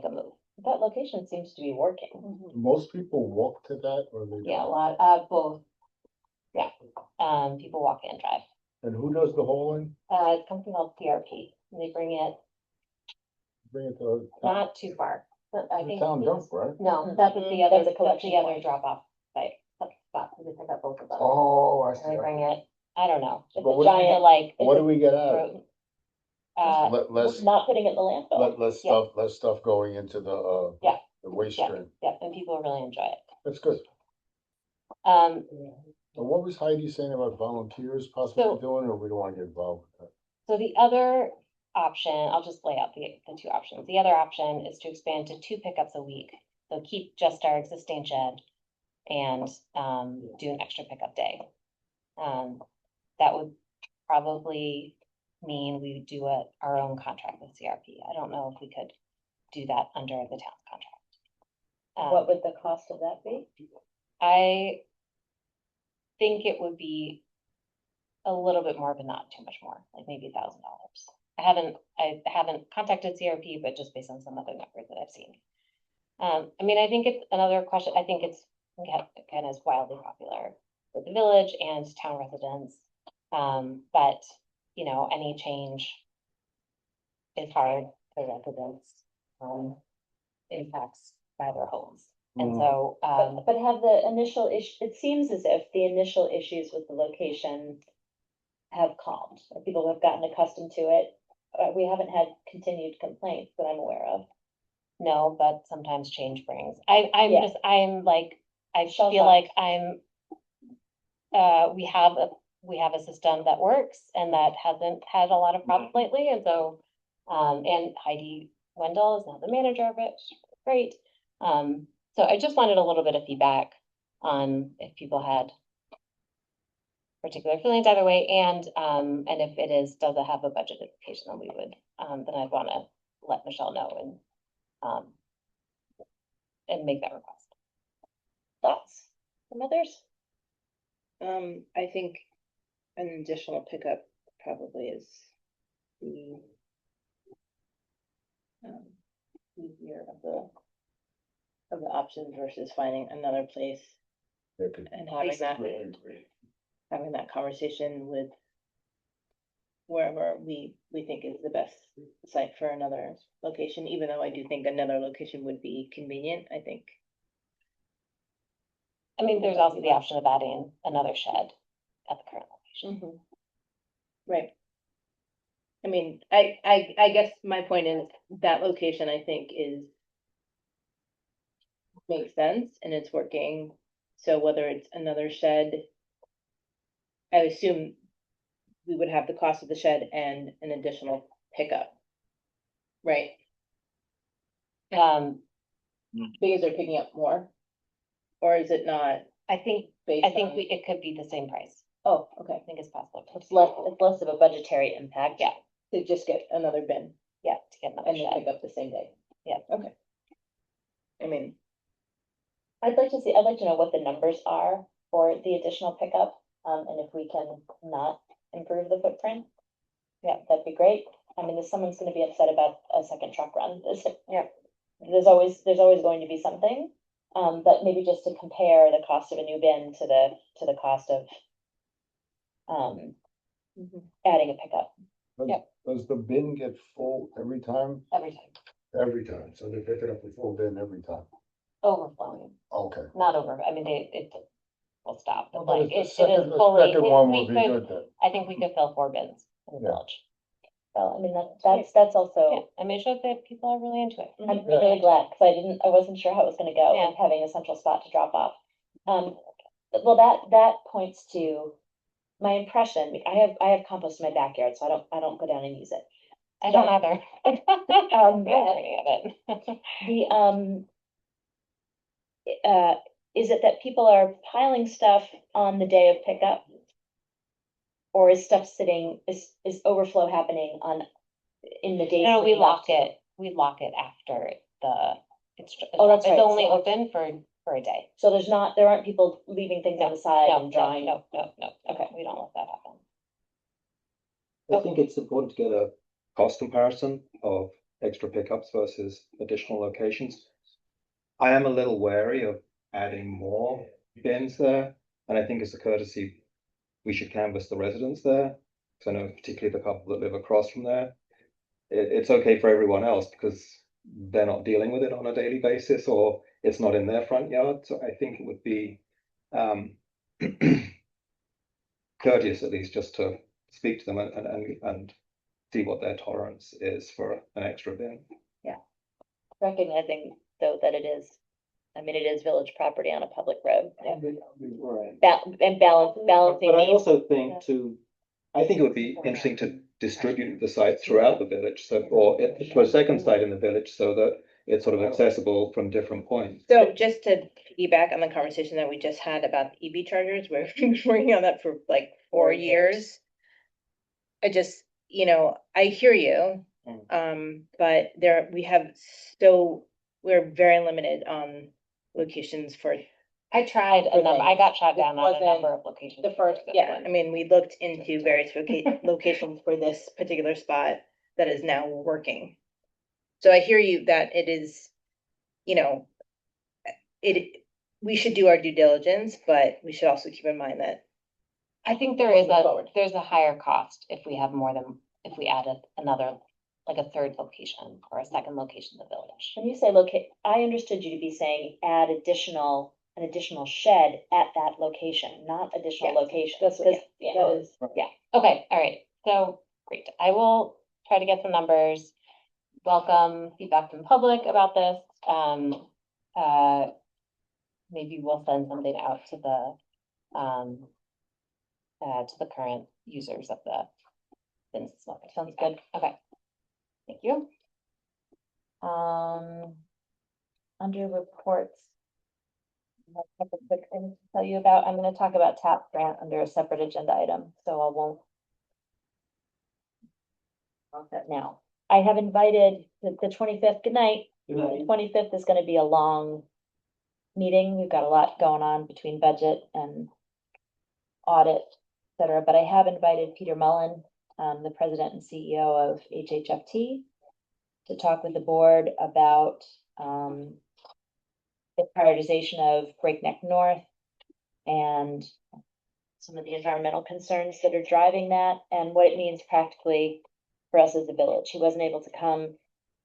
move. That location seems to be working. Most people walk to that or they. Yeah, a lot, both. Yeah, people walk and drive. And who does the hauling? It's a company called PRP, and they bring it Bring it to. not too far. But I The think town it's- dump, right? No, Mhm. that's the other, That's a that's collection the other point. drop off site, spot, we pick up both of them. Oh, I And see. they bring it, I don't know. It's But a what do we- giant, Like, What do we get out of it? Less, not putting it in the landfill. Yeah. less stuff going into the, Yeah. the waste Yeah. stream. Yeah, and people really enjoy it. That's good. Um, But what was Heidi saying about volunteers possibly So- doing, or we don't want to get involved with that? So the other option, I'll just lay out the 2 options. The other option is to expand to 2 pickups a week. So keep just our existing shed and do an extra pickup day. That would probably mean we would do our own contract with CRP. I don't know if we could do that under the town's contract. What would the cost of that be? I think it would be a little bit more, but not too much more, like maybe $1,000. I haven't contacted CRP, but just based on some other numbers that I've seen. I mean, I think it's another question, I think it's, again, is wildly popular with the village and town residents. But, any change is hard for residents, impacts by their homes. And Mhm. so, But have the initial it seems as if the initial issues with the location have calmed, or people have gotten accustomed to it. We haven't had continued complaints that I'm aware of. no, but sometimes change brings, Yeah. I'm like, I Shell feel shock. like we have a system that works and that hasn't had a lot of problems lately, and so, and Heidi Wendell is now the manager of it, she's great. So I just wanted a little bit of feedback on if people had particular feelings either way, and if it is, does it have a budget implication, then we would, then I'd wanna let Michelle know and make that request. Thoughts from others? I think an additional pickup probably is the easier of the options versus finding another place and having that conversation with wherever we think is the best site for another location, even though I do think another location would be convenient, I think. I mean, there's also the option of adding another shed at the current location. Right. I mean, I guess my point is that location, I think, makes sense and it's working. So whether it's another shed, I assume we would have the cost of the shed and an additional pickup. Right, Um, because they're picking up more? Or is it not I think based on? it could be the same price. Oh, okay, I think it's possible. It's less of a budgetary impact. Yeah. to just get another bin Yeah, to get another and then shed. pick up the same day. Yeah. Okay. I mean, I'd like to know what the numbers are for the additional pickup, and if we can not improve the footprint. Yeah, that'd be great. I mean, if someone's gonna be upset about a second truck run, Yeah. there's always going to be something. But maybe just to compare the cost of a new bin to the cost of adding a pickup Does the bin get full every time? Every time. Every time, so they pick it up a full bin every time. Overflowing, Okay. not over, I mean, it will stop, but Well, like, the it is second- the fully, second one we would be could, good then. I think we could fill 4 bins in the Yeah. village. well, I mean, that's also. Yeah, I mean, it shows that people are really into it. I'm really glad, because I wasn't sure how it was gonna go, Yeah. and having a central spot to drop off. Well, that points to my impression, I have compost in my backyard, so I don't go down and use it. I don't either. The, is it that people are piling stuff on the day of pickup? Or is stuff is overflow happening in the days? No, we leading up lock to? it, after it's Oh, that's right. it's only So- open for a day. So there aren't people leaving things on the side No, and drying? no, Okay. we don't let that happen. I think it's important to get a cost comparison of extra pickups versus additional locations. I am a little wary of adding more bins there, and I think as a courtesy, we should canvass the residents there. Because I know particularly the couple that live across from there. It's okay for everyone else because they're not dealing with it on a daily basis or it's not in their front yard. So I think it would be courteous at least just to speak to them and see what their tolerance is for an extra bin. Recognizing though that it is village property on a public road. Right. And balancing. But I the- also think I think it would be interesting to distribute the site throughout the village, to a second site in the village, so that it's sort of accessible from different points. so just to piggyback on the conversation that we just had about the EV chargers, we've been working on that for like 4 years. I just, I hear you, but we're very limited on locations for I tried For I got shot This down on a wasn't number of locations. the first, for this yeah, one. I mean, we looked into various locations for this particular spot that is now working. So I hear you that it is, we should do our due diligence, but we should also keep in mind that. I think Moving forward. there's a higher cost if we have if we added another, like a third location or a second location in the village. When you say I understood you to be saying add an additional shed at that location, not additional Yeah, locations. that's what- 'cause- yeah, yeah. that is- Okay, all right, so great. I will try to get some numbers. Welcome feedback from the public about this. Maybe we'll send something out to the current users of the bins. Sounds good. Okay. Thank you. Under reports. have a couple quick things to tell you about. I'm gonna talk about TAP grant under a separate agenda item, so I won't. On that now. I have invited the 25th, good night. The 25th is gonna be a long meeting. We've got a lot going on between budget and audit, et cetera, but I have invited Peter Mullen, the president and CEO of HHFT, to talk with the board about, the prioritization of Breakneck North and some of the environmental concerns that are driving that and what it means practically for us as a village. He wasn't able to come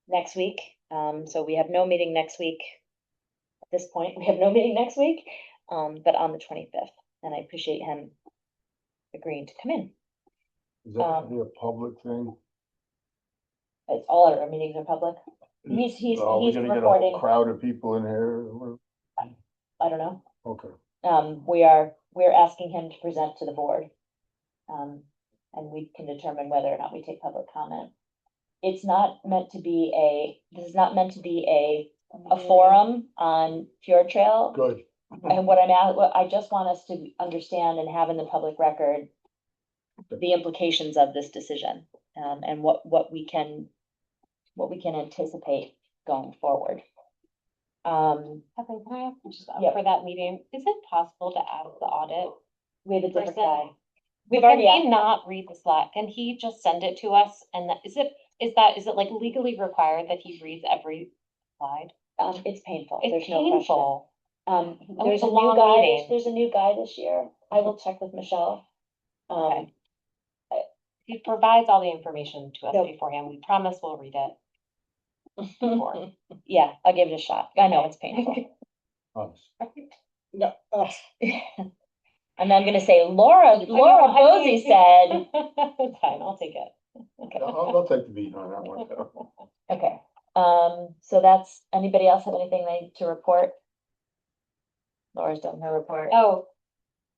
next week, so we have no meeting next week. At this point, we have no meeting next week, but on the 25th, and I appreciate him agreeing to come in. Is that gonna be a public thing? It's all our meetings are public. He's Are we gonna get a recording. whole crowd of people in here? I don't know. Okay, We're asking him to present to the board. And we can determine whether or not we take public comment. It's not meant to be this is not meant to be a forum on Fjord Trail. good. And what I just want us to understand and have in the public record the implications of this decision, and what we can anticipate going forward. Kathleen, can I ask just Yeah. for that meeting, is it possible to ask the audit? We have a different Person. guy. We've Can already he asked. not read the slide? Can he just send it to us? And is it like legally required that he reads every slide? It's painful. It's There's no question. painful. There's a a new long guy, meeting. there's a new guy this year. I will check with Michelle. Okay. He provides all the information to us No. beforehand. We promise we'll read it. before. Yeah, I'll give it a shot. I know it's painful. Honest. No. And I'm gonna say Laura Posey said, Fine, I'll take it. okay, I'll take the beat on that one. okay. So that's, anybody else have anything they need to report? Laura's done her report. Oh,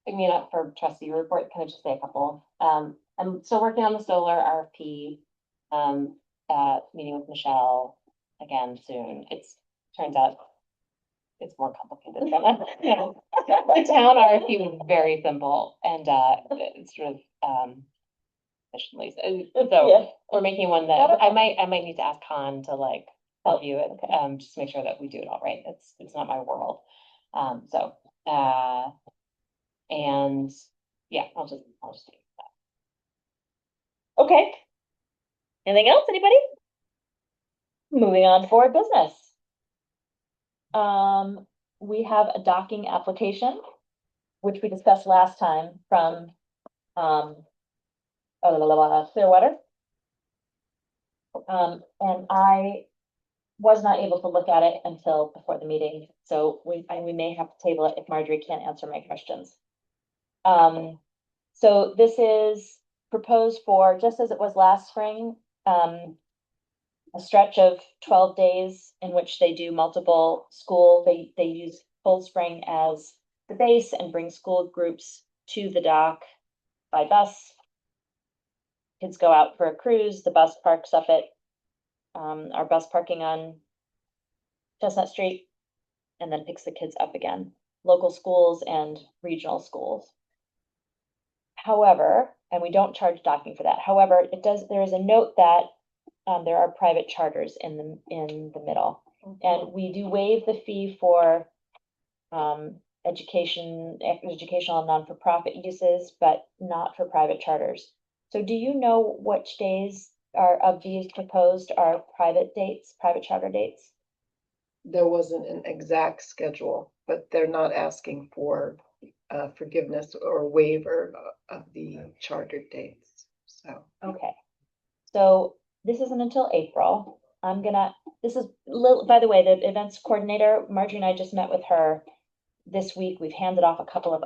I mean, for trustee report, can I just say a couple? I'm still working on the solar RFP. Meeting with Michelle again soon. Turns out it's more complicated than that. The town RFP was very simple and it's sort of efficiently. So Yeah. we're making one that I might need to ask Han to like help you it, just make sure that we do it all right. It's not my world. And yeah, I'll just do that. Okay. Anything else, anybody? Moving on to board business. We have a docking application, which we discussed last time from, Clearwater. And I was not able to look at it until before the meeting, so we may have to table it if Marjorie can't answer my questions. So this is proposed for, just as it was last spring, a stretch of 12 days in which they do multiple school, they use Cold Spring as the base and bring school groups to the dock by bus. Kids go out for a cruise, the bus parks up at our bus parking on Chestnut Street, and then picks the kids up again, local schools and regional schools. However, and we don't charge docking for that. However, there is a note that there are private charters in the middle. And we do waive the fee for educational and non-for-profit uses, but not for private charters. So do you know which days of these proposed are private charter dates? There wasn't an exact schedule, but they're not asking for forgiveness or waiver of the chartered dates, so. Okay, so this isn't until April. This is, by the way, the events coordinator, Marjorie and I just met with her this week. We've handed off a couple of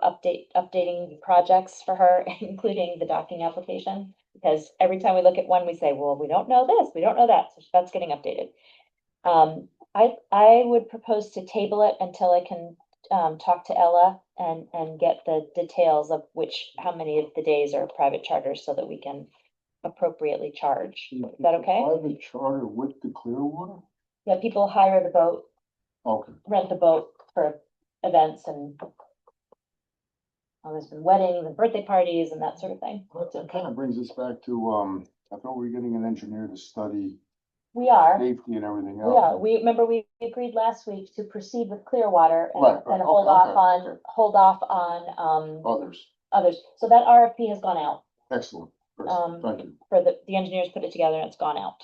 updating projects for her, including the docking application. Because every time we look at one, we say, well, we don't know this, we don't know that, so that's getting updated. I would propose to table it until I can talk to Ella and get the details of how many of the days are private charters so that we can appropriately charge. Is that okay? Private charter with the Clearwater? Yeah, people hire the boat, Okay. rent the boat for events and there's been weddings and birthday parties and that sort of thing. But that kind of brings us back to, I thought we were getting an engineer to study We are, safety and everything we else. are. We remember we agreed last week to proceed with Clearwater and, Right, right. and hold Okay, off okay. hold off on, Others, others. So that RFP has gone out. excellent, Chris, Um, thank you. For the engineers put it together and it's gone out.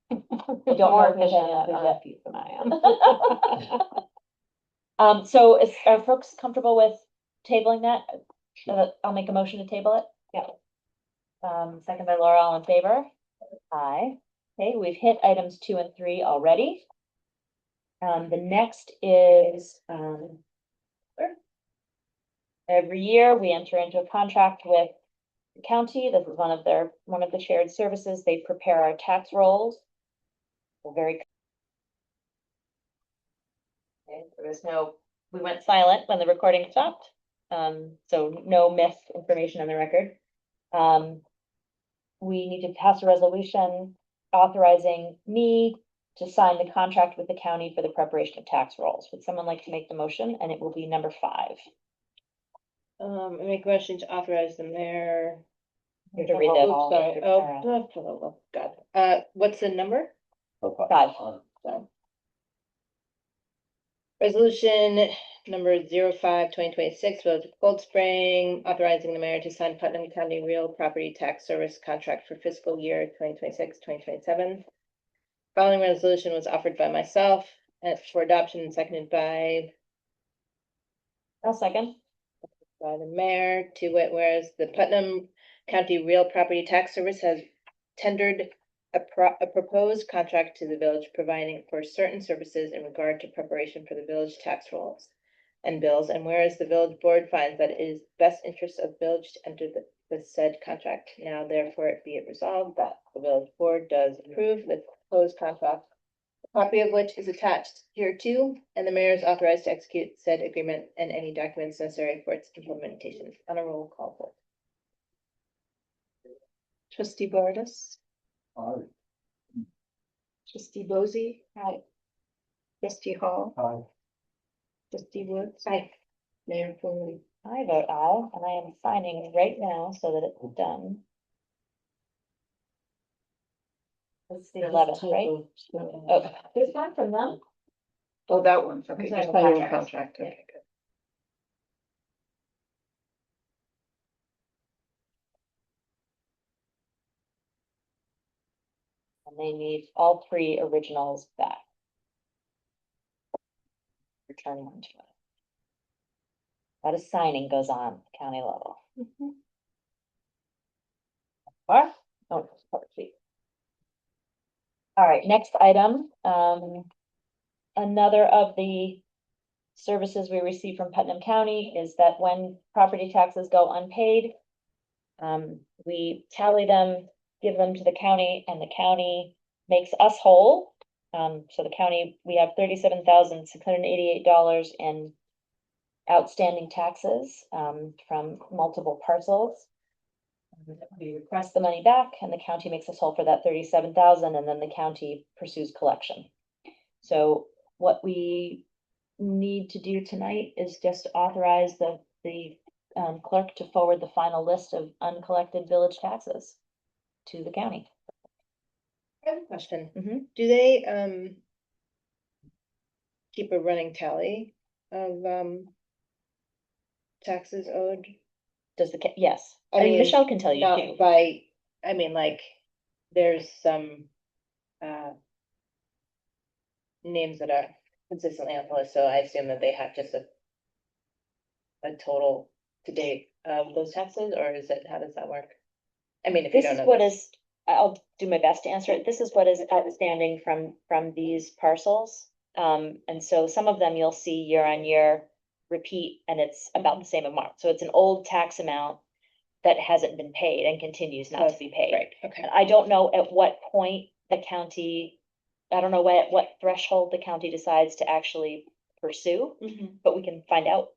I don't More know if there's efficient any at others RFP than I am. So are folks comfortable with tabling that? I'll make a motion to table it. Yeah. Second by Laura, all in favor? Aye. Okay, we've hit items 2 and 3 already. The next is, every year we enter into a contract with the county. This is one of the shared services. They prepare our tax rolls. We're very. Okay, we went silent when the recording stopped. So no missed information on the record. We need to pass a resolution authorizing me to sign the contract with the county for the preparation of tax rolls. Would someone like to make the motion? And it will be number 5. I make a motion to authorize the mayor. You have to read that Oops, all. sorry. Mr. Oh, God. What's the number? Okay. 5. Sorry. Resolution number 05/2026, Village of Cold Spring, authorizing the mayor to sign Putnam County Real Property Tax Service contract for fiscal year 2026-2027. Following resolution was offered by myself and for adoption and seconded by I'll second. the mayor, to wit, whereas the Putnam County Real Property Tax Service has tendered a proposed contract to the village providing for certain services in regard to preparation for the village tax rolls and bills, and whereas the village board finds that it is best interest of village to enter the said contract, now therefore it be it resolved that the village board does approve the proposed contract, a copy of which is attached hereto, and the mayor is authorized to execute said agreement and any documents necessary for its implementation. On a roll call vote. Trustee Bordas, Aye. trustee Bozey, Aye. trustee Hall, Aye. trustee Woods, Aye. Mayor Foley. I vote aye, and I am signing right now so that it's done. This is the 11th, right? Oh, there's one from them. Oh, that one, okay, sorry, you're signing the contract. contract, Yeah. okay, good. And they need all 3 originals back. Return one to us. A lot of signing goes on at the county level. Or, oh, please. All right, next item, another of the services we receive from Putnam County is that when property taxes go unpaid, we tally them, give them to the county, and the county makes us whole. So the county, we have $37,688 in outstanding taxes, from multiple parcels. We request the money back and the county makes us whole for that 37,000, and then the county pursues collection. So what we need to do tonight is just authorize the clerk to forward the final list of uncollected village taxes to the county. I have a question. Mhm. Do they keep a running tally of taxes owed? Does yes, I I mean, mean, Michelle can tell you Not too. by, I mean, like, there's some names that are consistently on the list, so I assume that they have just a total to date of those taxes, or is it, how does that work? I mean, if you This don't is know. what is, I'll do my best to answer it. This is what is outstanding from these parcels. And so some of them you'll see year on year repeat, and it's about the same amount. So it's an old tax amount that hasn't been paid and continues not to be paid. Right, okay. And I don't know at what point the county, I don't know what threshold the county decides to actually pursue, but we can find out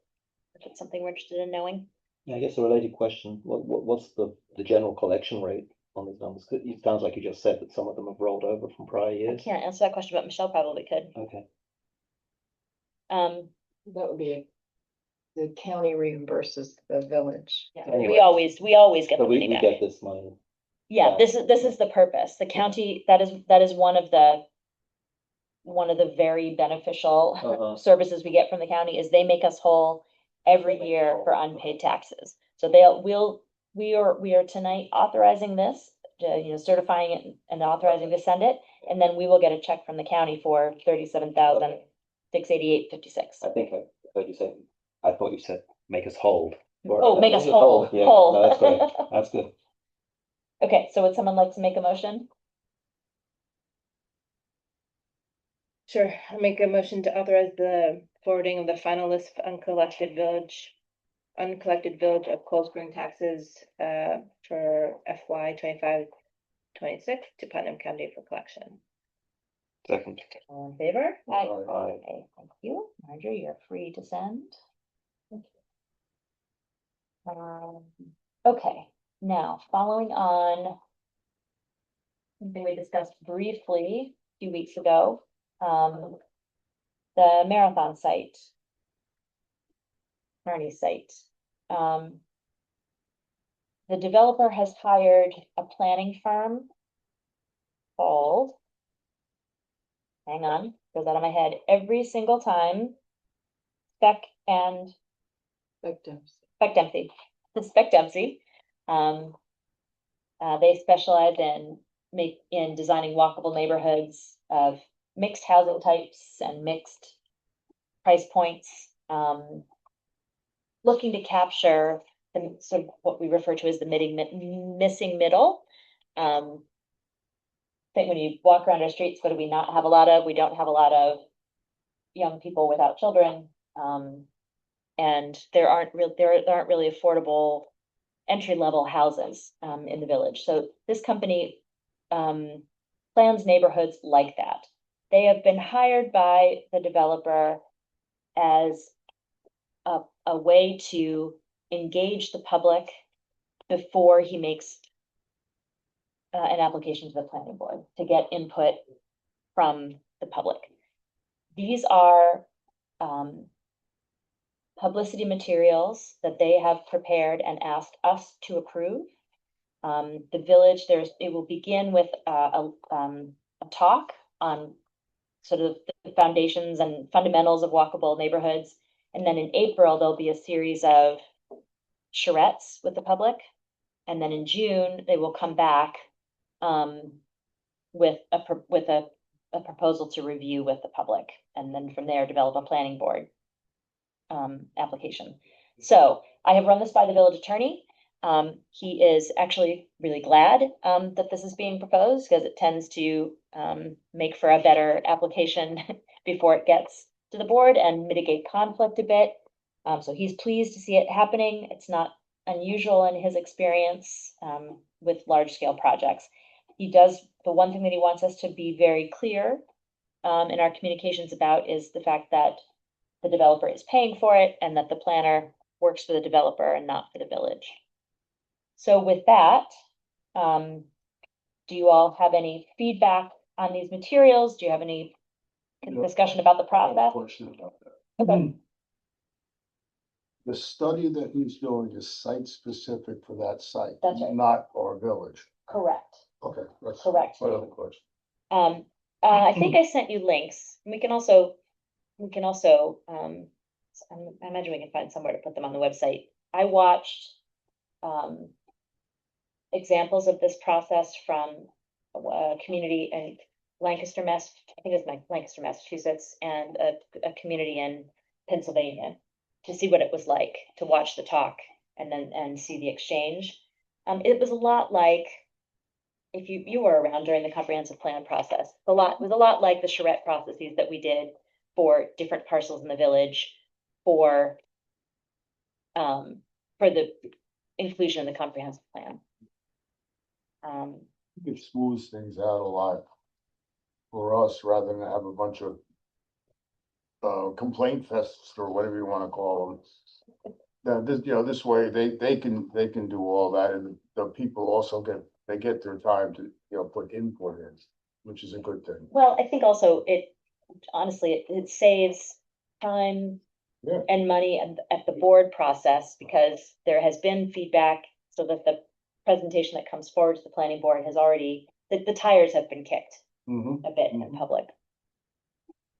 if it's something we're interested in knowing. Yeah, I guess a related question, what's the general collection rate on these numbers? 'Cause it sounds like you just said that some of them have rolled over from prior I years. can't answer that question, but Michelle probably could. Okay. That would be, the county reimburses the village. Yeah, Anyway. we always get So the we, money we back. get this money. Yeah, Yeah. this is the purpose. The county, that is one of the very beneficial Uh-huh. services we get from the county is they make us whole every year for unpaid taxes. So we are tonight authorizing this, certifying it and authorizing to send it, and then we will get a check from the county for 37,688.56. I think I heard you say, I thought you said make us hold. Oh, make us whole, Yeah, whole. no, that's great. That's good. Okay, so would someone like to make a motion? Sure, I'll make a motion to authorize the forwarding of the final list of uncollected village of Cold Spring taxes, for FY 25-26 to Putnam County for collection. Second. All in favor? Aye. Okay, thank you. Marjorie, you're free to send. Okay, now, following on something we discussed briefly a few weeks ago, the marathon site. Kearney site. The developer has hired a planning firm called, hang on, goes out of my head every single time. Spec Victims. Dempsey, the Spec Dempsey. They specialize in designing walkable neighborhoods of mixed housing types and mixed price points. Looking to capture the sort of what we refer to as the missing middle. I think when you walk around our streets, what do we not have a lot of? We don't have a lot of young people without children. And there aren't really affordable entry-level houses in the village. So this company plans neighborhoods like that. They have been hired by the developer as a way to engage the public before he makes an application to the planning board to get input from the public. These are publicity materials that they have prepared and asked us to approve. The village, it will begin with a talk on sort of the foundations and fundamentals of walkable neighborhoods. And then in April, there'll be a series of charrettes with the public. And then in June, they will come back with a proposal to review with the public. And then from there, develop a planning board application. So I have run this by the village attorney. He is actually really glad that this is being proposed because it tends to make for a better application before it gets to the board and mitigate conflict a bit. So he's pleased to see it happening. It's not unusual in his experience with large scale projects. The one thing that he wants us to be very clear in our communications about is the fact that the developer is paying for it and that the planner works for the developer and not for the village. So with that, do you all have any feedback on these materials? Do you have any discussion about the process? Question about that. Okay. The study that he's doing is site specific for that site. That's right. Not our village. Correct. Okay, that's Correct. my other question. I think I sent you links. We can also, I imagine we can find somewhere to put them on the website. I watched examples of this process from a community in Lancaster, I think it's Lancaster, Massachusetts, and a community in Pennsylvania to see what it was like to watch the talk and see the exchange. It was a lot like, if you were around during the comprehensive plan process, it was a lot like the charrette processes that we did for different parcels in the village for the inclusion in the comprehensive plan. It smooths things out a lot for us rather than have a bunch of complaint fests or whatever you want to call them. Now, this way they can do all that, and the people also get their time to, put input in, which is a good thing. Well, I think also honestly, it saves time Yeah. and money at the board process, because there has been feedback so that the presentation that comes forward to the planning board has already, the tires have been kicked Mhm. a bit in public.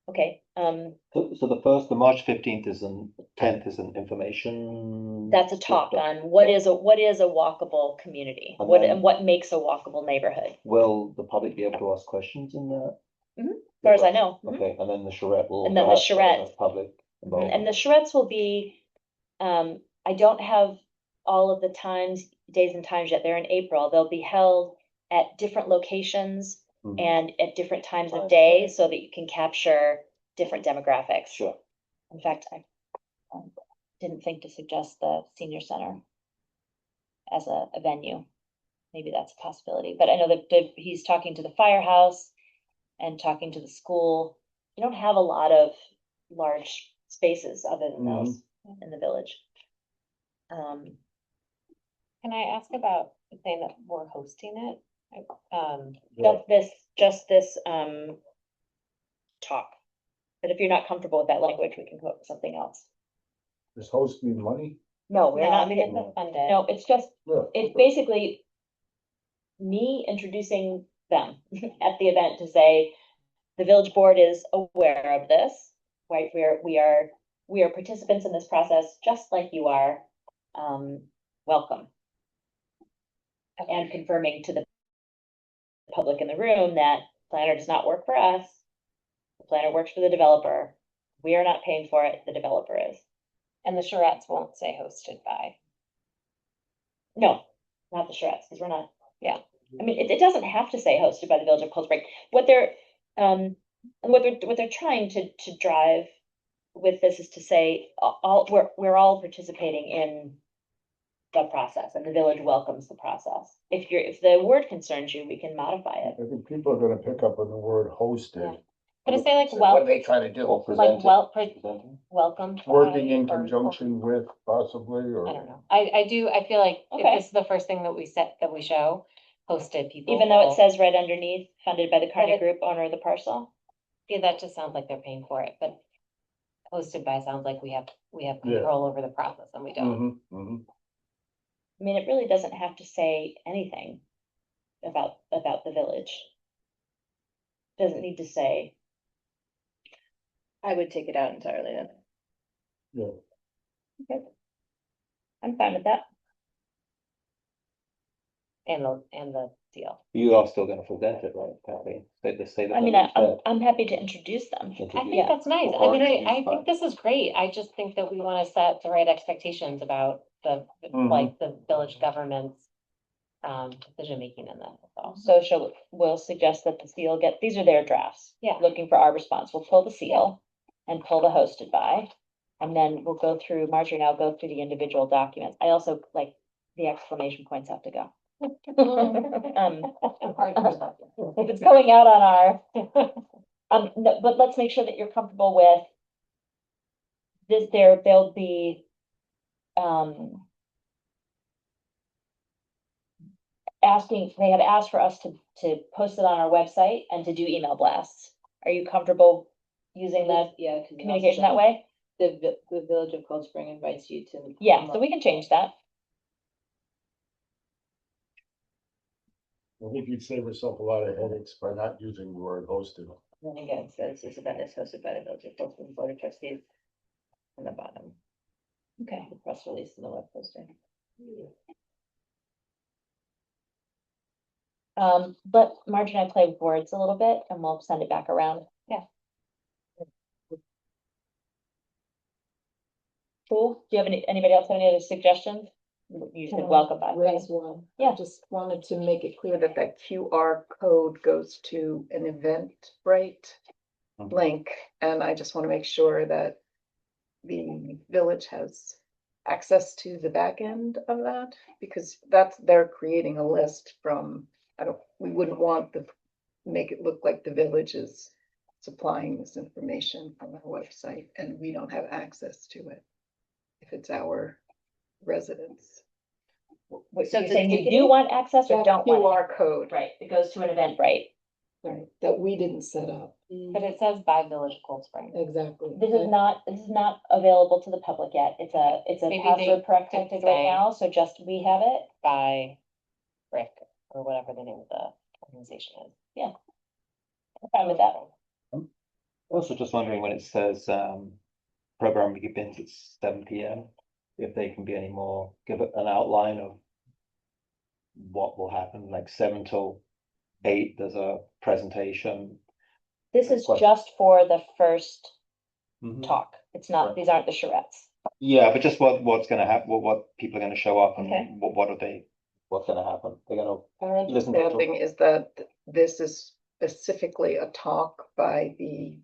Okay, So the March 15th is an 10th is an information. that's a talk on what is a walkable community, And what then- and what makes a walkable neighborhood, Will the public be able to ask questions in that? as far as I know. Mhm. Okay, and then the charrette will. And then the have charrette. Public involvement. And the charrettes will be, I don't have all of the days and times yet. They're in April. They'll be held at different locations Mhm. and at different times of day so that you can capture different demographics. Sure. In fact, I didn't think to suggest the senior center as a venue. Maybe that's a possibility, but I know that he's talking to the firehouse and talking to the school. You don't have a lot of large spaces other than those in the village. Can I ask about saying that we're hosting it? Just this talk. But if you're not comfortable with that language, we can put something else. Does host mean money? No, we're No, not, I mean, it's a fun day. no, it's just, Yeah. it's basically me introducing them at the event to say, the village board is aware of this, right? We are participants in this process, just like you are. Welcome. And confirming to the public in the room that planner does not work for us. The planner works for the developer. We are not paying for it, the developer is. And the charrettes won't say hosted by. No, not the charrettes, because we're not, yeah. I mean, it doesn't have to say hosted by the Village of Cold Spring. What they're trying to drive with this is to say, we're all participating in the process, and the village welcomes the process. If the word concerns you, we can modify it. I think people are gonna pick up on the word hosted. Could it say like What are they trying to do? like welcome? Working by, in or- conjunction with possibly, or? I don't know. I feel like if Okay. this is the first thing that we show, hosted people. Even though it will- says right underneath, funded by the Carney it- Group, owner of the parcel. Yeah, that just sounds like they're paying for it, but hosted by sounds like we have Yeah. control over the process and we don't. Mhm, mhm. I mean, it really doesn't have to say anything about the village. Doesn't need to say, I would take it out entirely then. Yeah. I'm fine with that. And the deal. You are still going to present it, right, Kathy? They say that. I mean, I'm happy to introduce them. I think Yeah. that's nice. I Or mean, it's I fine. think this is great. I just think that we want to set the right expectations about like the village government's decision making in that. That's all. So we'll suggest that the seal these are their drafts. Yeah. Looking for our response. We'll pull the seal and pull the hosted by. And then we'll go through, Marjorie and I'll go through the individual documents. I also like the exclamation points have to go. If it's going out on our, no, but let's make sure that you're comfortable with this, they'll be, they had asked for us to post it on our website and to do email blasts. Are you comfortable using the Yeah. communication that way? The Village of Cold Spring invites you to. Yeah, so we can change that. I think you'd save yourself a lot of headaches by not using the word hosted. Then again, it says this event is hosted by the Village of Cold Spring Board of Trustees. On the bottom, Okay. the press release and the web posting. But Marge and I play with words a little bit and we'll send it back around. Yeah. Cool. Do you have anybody else have any other suggestions? You said welcome back. Raise one. Yeah. I just wanted to make it clear that that QR code goes to an Eventbrite Mhm. link, and I just want to make sure that the village has access to the back end of that, because they're creating a list from, we wouldn't want make it look like the village is supplying this information from our website, and we don't have access to it if it's our residents. So So you're the saying you ticketing? do want access or That don't want? QR code. Right, it goes to an Eventbrite. Right, that we didn't set up. But it says by Village of Cold Spring. Exactly. This is not available to the public yet. It's a Maybe password they protected could right say- now, so just we have it. By Rick, or whatever the name of the organization is. I'm fine with that. Also just wondering when it says, program begins at 7 PM, if they can be any more, give it an outline of what will happen, like 7 till 8, there's a presentation. This is Question. just for the first Mhm. talk. It's not, Right. these aren't the charrettes. Yeah, but just what's gonna happen, what people are gonna show up Okay. and what's gonna happen? They're gonna Our listen to. understanding is that this is specifically a talk by the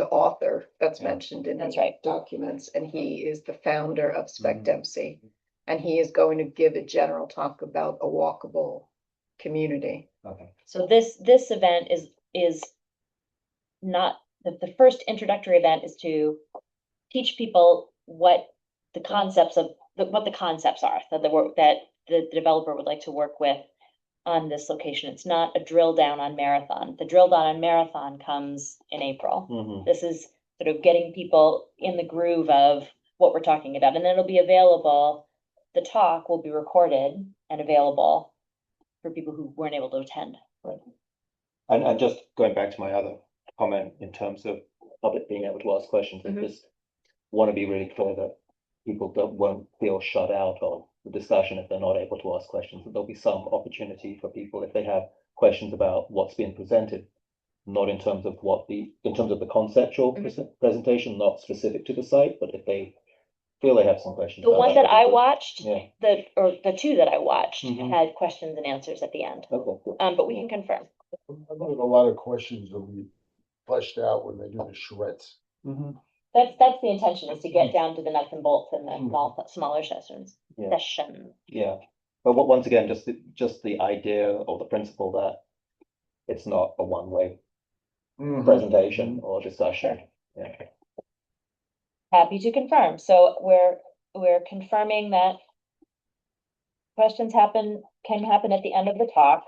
author that's Yeah. mentioned in That's the right. documents, and he is the founder of Spec Mhm. Dempsey. And he is going to give a general talk about a walkable community. Okay. So this event is not, the first introductory event is to teach people what the concepts of, what the concepts are, that the work, that the developer would like to work with on this location. It's not a drill down on Marathon. The drill down on Marathon comes in April. Mhm. This is sort of getting people in the groove of what we're talking about, and then it'll be available. The talk will be recorded and available for people who weren't able to attend. And just going back to my other comment in terms of public being able to ask questions, I Mhm. just want to be really clear that people won't feel shut out of the discussion if they're not able to ask questions, that there'll be some opportunity for people if they have questions about what's being presented, not in terms of in terms of the conceptual presentation, not specific to the site, but if they feel they have some questions. The about one that I they'll be watched, Yeah. the two that I watched Mhm. had questions and answers at the end. good. Okay, good. But we can confirm. I think a lot of questions will be fleshed out when they do the charrettes. Mhm. That's the intention, is to get down to the nuts and bolts in the smaller sessions. Yeah. Session. Yeah, but once again, just the idea or the principle that it's not a one-way presentation or discussion. Yeah. Happy to confirm. So we're confirming that questions can happen at the end of the talk.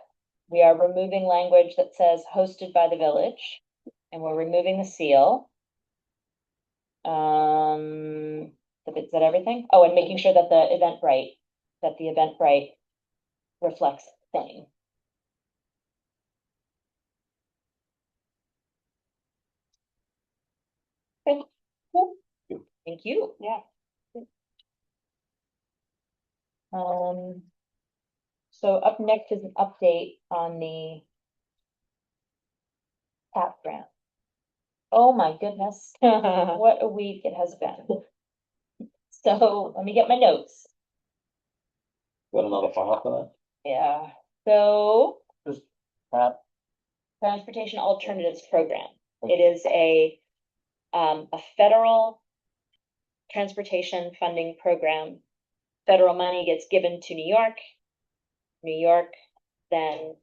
We are removing language that says hosted by the village, and we're removing the seal. Is that everything? Oh, and making sure that the Eventbrite reflects same. Okay, cool. Thank you. Yeah. So up next is an update on the TAP grant. Oh my goodness, what a week it has been. So let me get my notes. Got another file for Yeah, so that? Transportation Alternatives Program. It is a federal transportation funding program. Federal money gets given to New York. New York then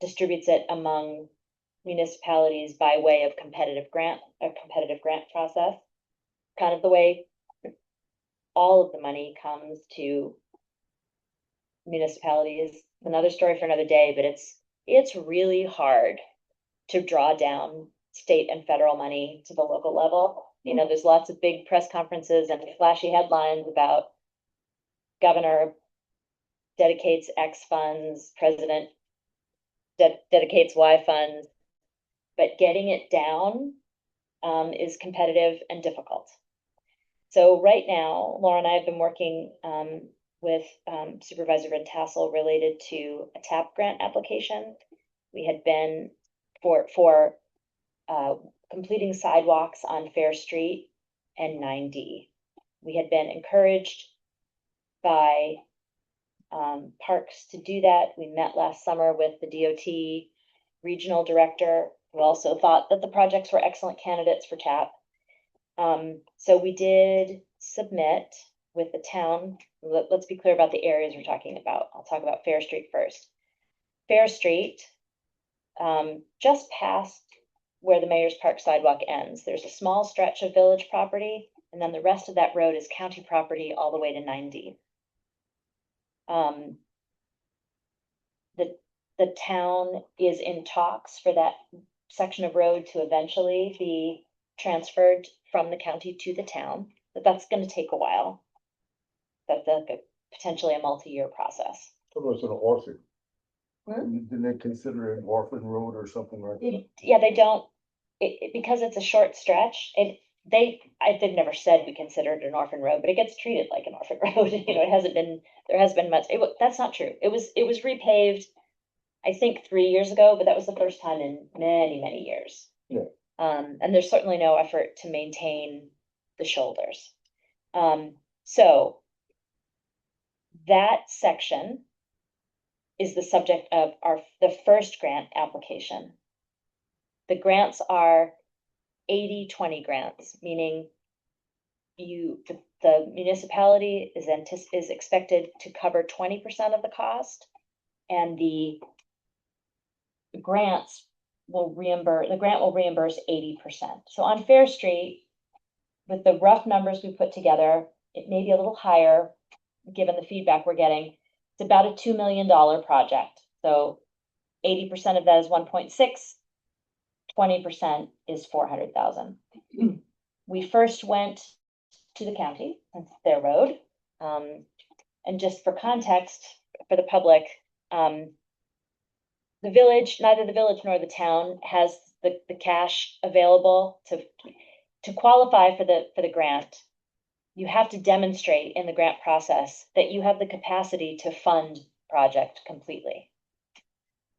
distributes it among municipalities by way of a competitive grant process. Kind of the way all of the money comes to municipalities. Another story for another day, but it's really hard to draw down state and federal money to the local level. You know, there's lots of big press conferences and flashy headlines about governor dedicates X funds, president dedicates Y funds, but getting it down is competitive and difficult. So right now, Laura and I have been working with Supervisor Van Tassel related to a TAP grant application. We had been for completing sidewalks on Fair Street and 9D. We had been encouraged by parks to do that. We met last summer with the DOT regional director, who also thought that the projects were excellent candidates for TAP. So we did submit with the town. Let's be clear about the areas we're talking about. I'll talk about Fair Street first. Fair Street, just past where the Mayor's Park sidewalk ends, there's a small stretch of village property, and then the rest of that road is county property all the way to 9D. The the town is in talks for that section of road to eventually be transferred from the county to the town, but that's gonna take a while. That's potentially a multi-year process. It was an orphan. Hmm? Didn't they consider it an orphan road or something like that? Yeah, they don't, because it's a short stretch, they've never said we consider it an orphan road, but it gets treated like an orphan road, you know, there hasn't been much, that's not true. It was repaved, I think 3 years ago, but that was the first time in many, many years. Yeah. And there's certainly no effort to maintain the shoulders. So that section is the subject of the first grant application. The grants are 80-20 grants, meaning the municipality is expected to cover 20% of the cost, and the grant will reimburse 80%. So on Fair Street, with the rough numbers we put together, it may be a little higher, given the feedback we're getting. It's about a $2 million project. So 80% of that is 1.6, 20% is 400,000. We first went to the county, it's their road. And just for context, for the public, the village, neither the village nor the town has the cash available to qualify for the grant. You have to demonstrate in the grant process that you have the capacity to fund project completely.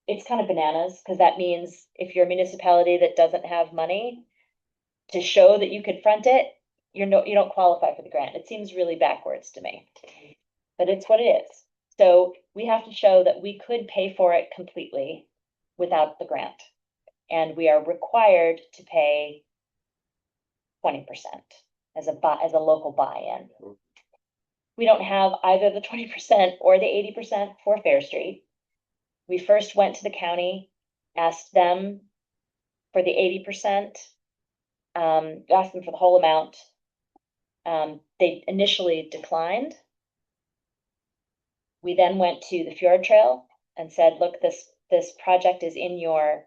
It's kind of bananas, because that means if you're a municipality that doesn't have money to show that you could front it, you don't qualify for the grant. It seems really backwards to me, but it's what it is. So we have to show that we could pay for it completely without the grant. And we are required to pay 20% as a local buy-in. We don't have either the 20% or the 80% for Fair Street. We first went to the county, asked them for the 80%, asked them for the whole amount. They initially declined. We then went to the Fjord Trail and said, look, this project is in your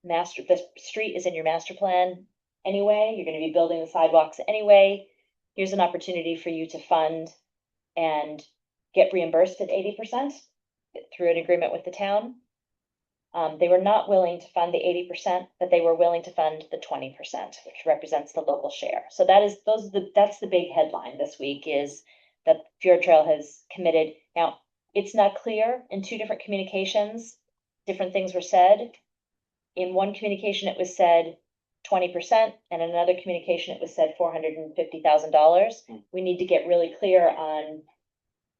this street is in your master plan anyway. You're going to be building the sidewalks anyway. Here's an opportunity for you to fund and get reimbursed at 80% through an agreement with the town. They were not willing to fund the 80%, but they were willing to fund the 20%, which represents the local share. So that's the big headline this week, is that Fjord Trail has committed. Now, it's not clear. In two different communications, different things were said. In one communication, it was said 20%, and in another communication, it was said $450,000. We need to get really clear on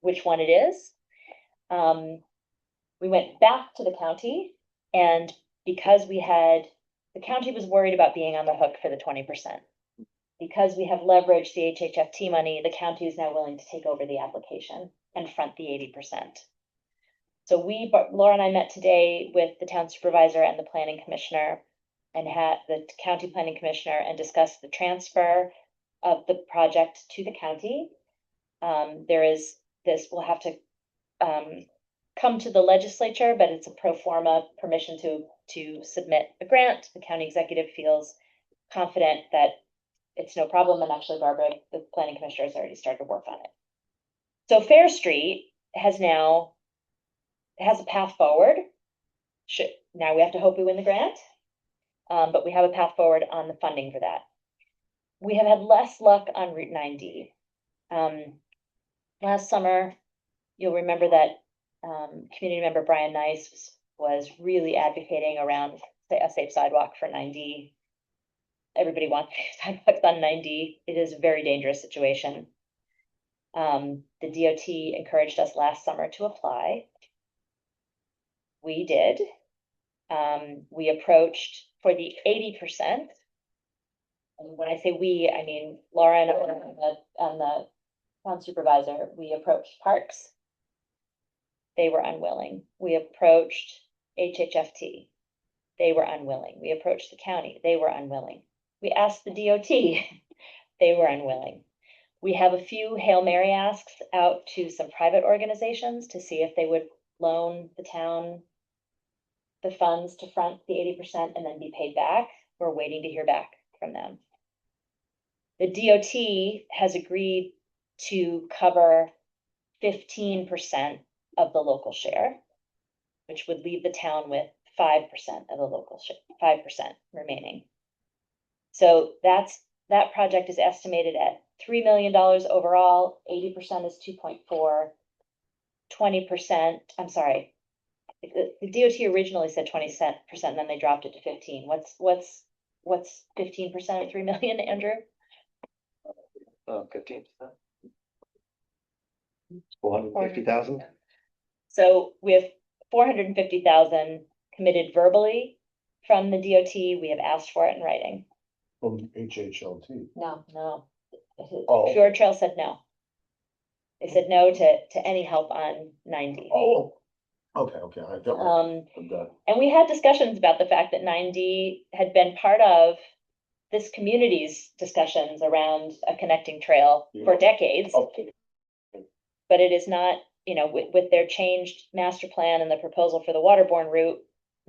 which one it is. We went back to the county, and because the county was worried about being on the hook for the 20%. Because we have leveraged the HHFT money, the county is now willing to take over the application and front the 80%. So Laura and I met today with the town supervisor and the planning commissioner, and had the county planning commissioner, and discussed the transfer of the project to the county. We'll have to come to the legislature, but it's a pro forma permission to submit a grant. The county executive feels confident that it's no problem, and actually Barbara, the planning commissioner, has already started to work on it. So Fair Street has a path forward. Now we have to hope we win the grant, but we have a path forward on the funding for that. We have had less luck on Route 9D. Last summer, you'll remember that community member Brian Nice was really advocating around a safe sidewalk for 9D. Everybody wants sidewalks on 9D. It is a very dangerous situation. The DOT encouraged us last summer to apply. We did. We approached for the 80%. And when I say we, I mean Laura and the town supervisor. We approached Parks. They were unwilling. We approached HHFT. They were unwilling. We approached the county. They were unwilling. We asked the DOT. They were unwilling. We have a few Hail Mary asks out to some private organizations to see if they would loan the town the funds to front the 80% and then be paid back. We're waiting to hear back from them. The DOT has agreed to cover 15% of the local share, which would leave the town with 5% of the local share, 5% remaining. So that project is estimated at $3 million overall, 80% is 2.4, 20%, I'm sorry. The DOT originally said 20%, and then they dropped it to 15. What's 15% of 3 million, Andrew? 15%. 450,000. So we have 450,000 committed verbally from the DOT. We have asked for it in writing. From HHLT. No. Oh. Fjord Trail said no. They said no to any help on 90. Oh, okay, I got And we had discussions about the fact that 9D had been part of this community's discussions around a connecting trail for decades. Okay. But it is not, with their changed master plan and the proposal for the waterborne route,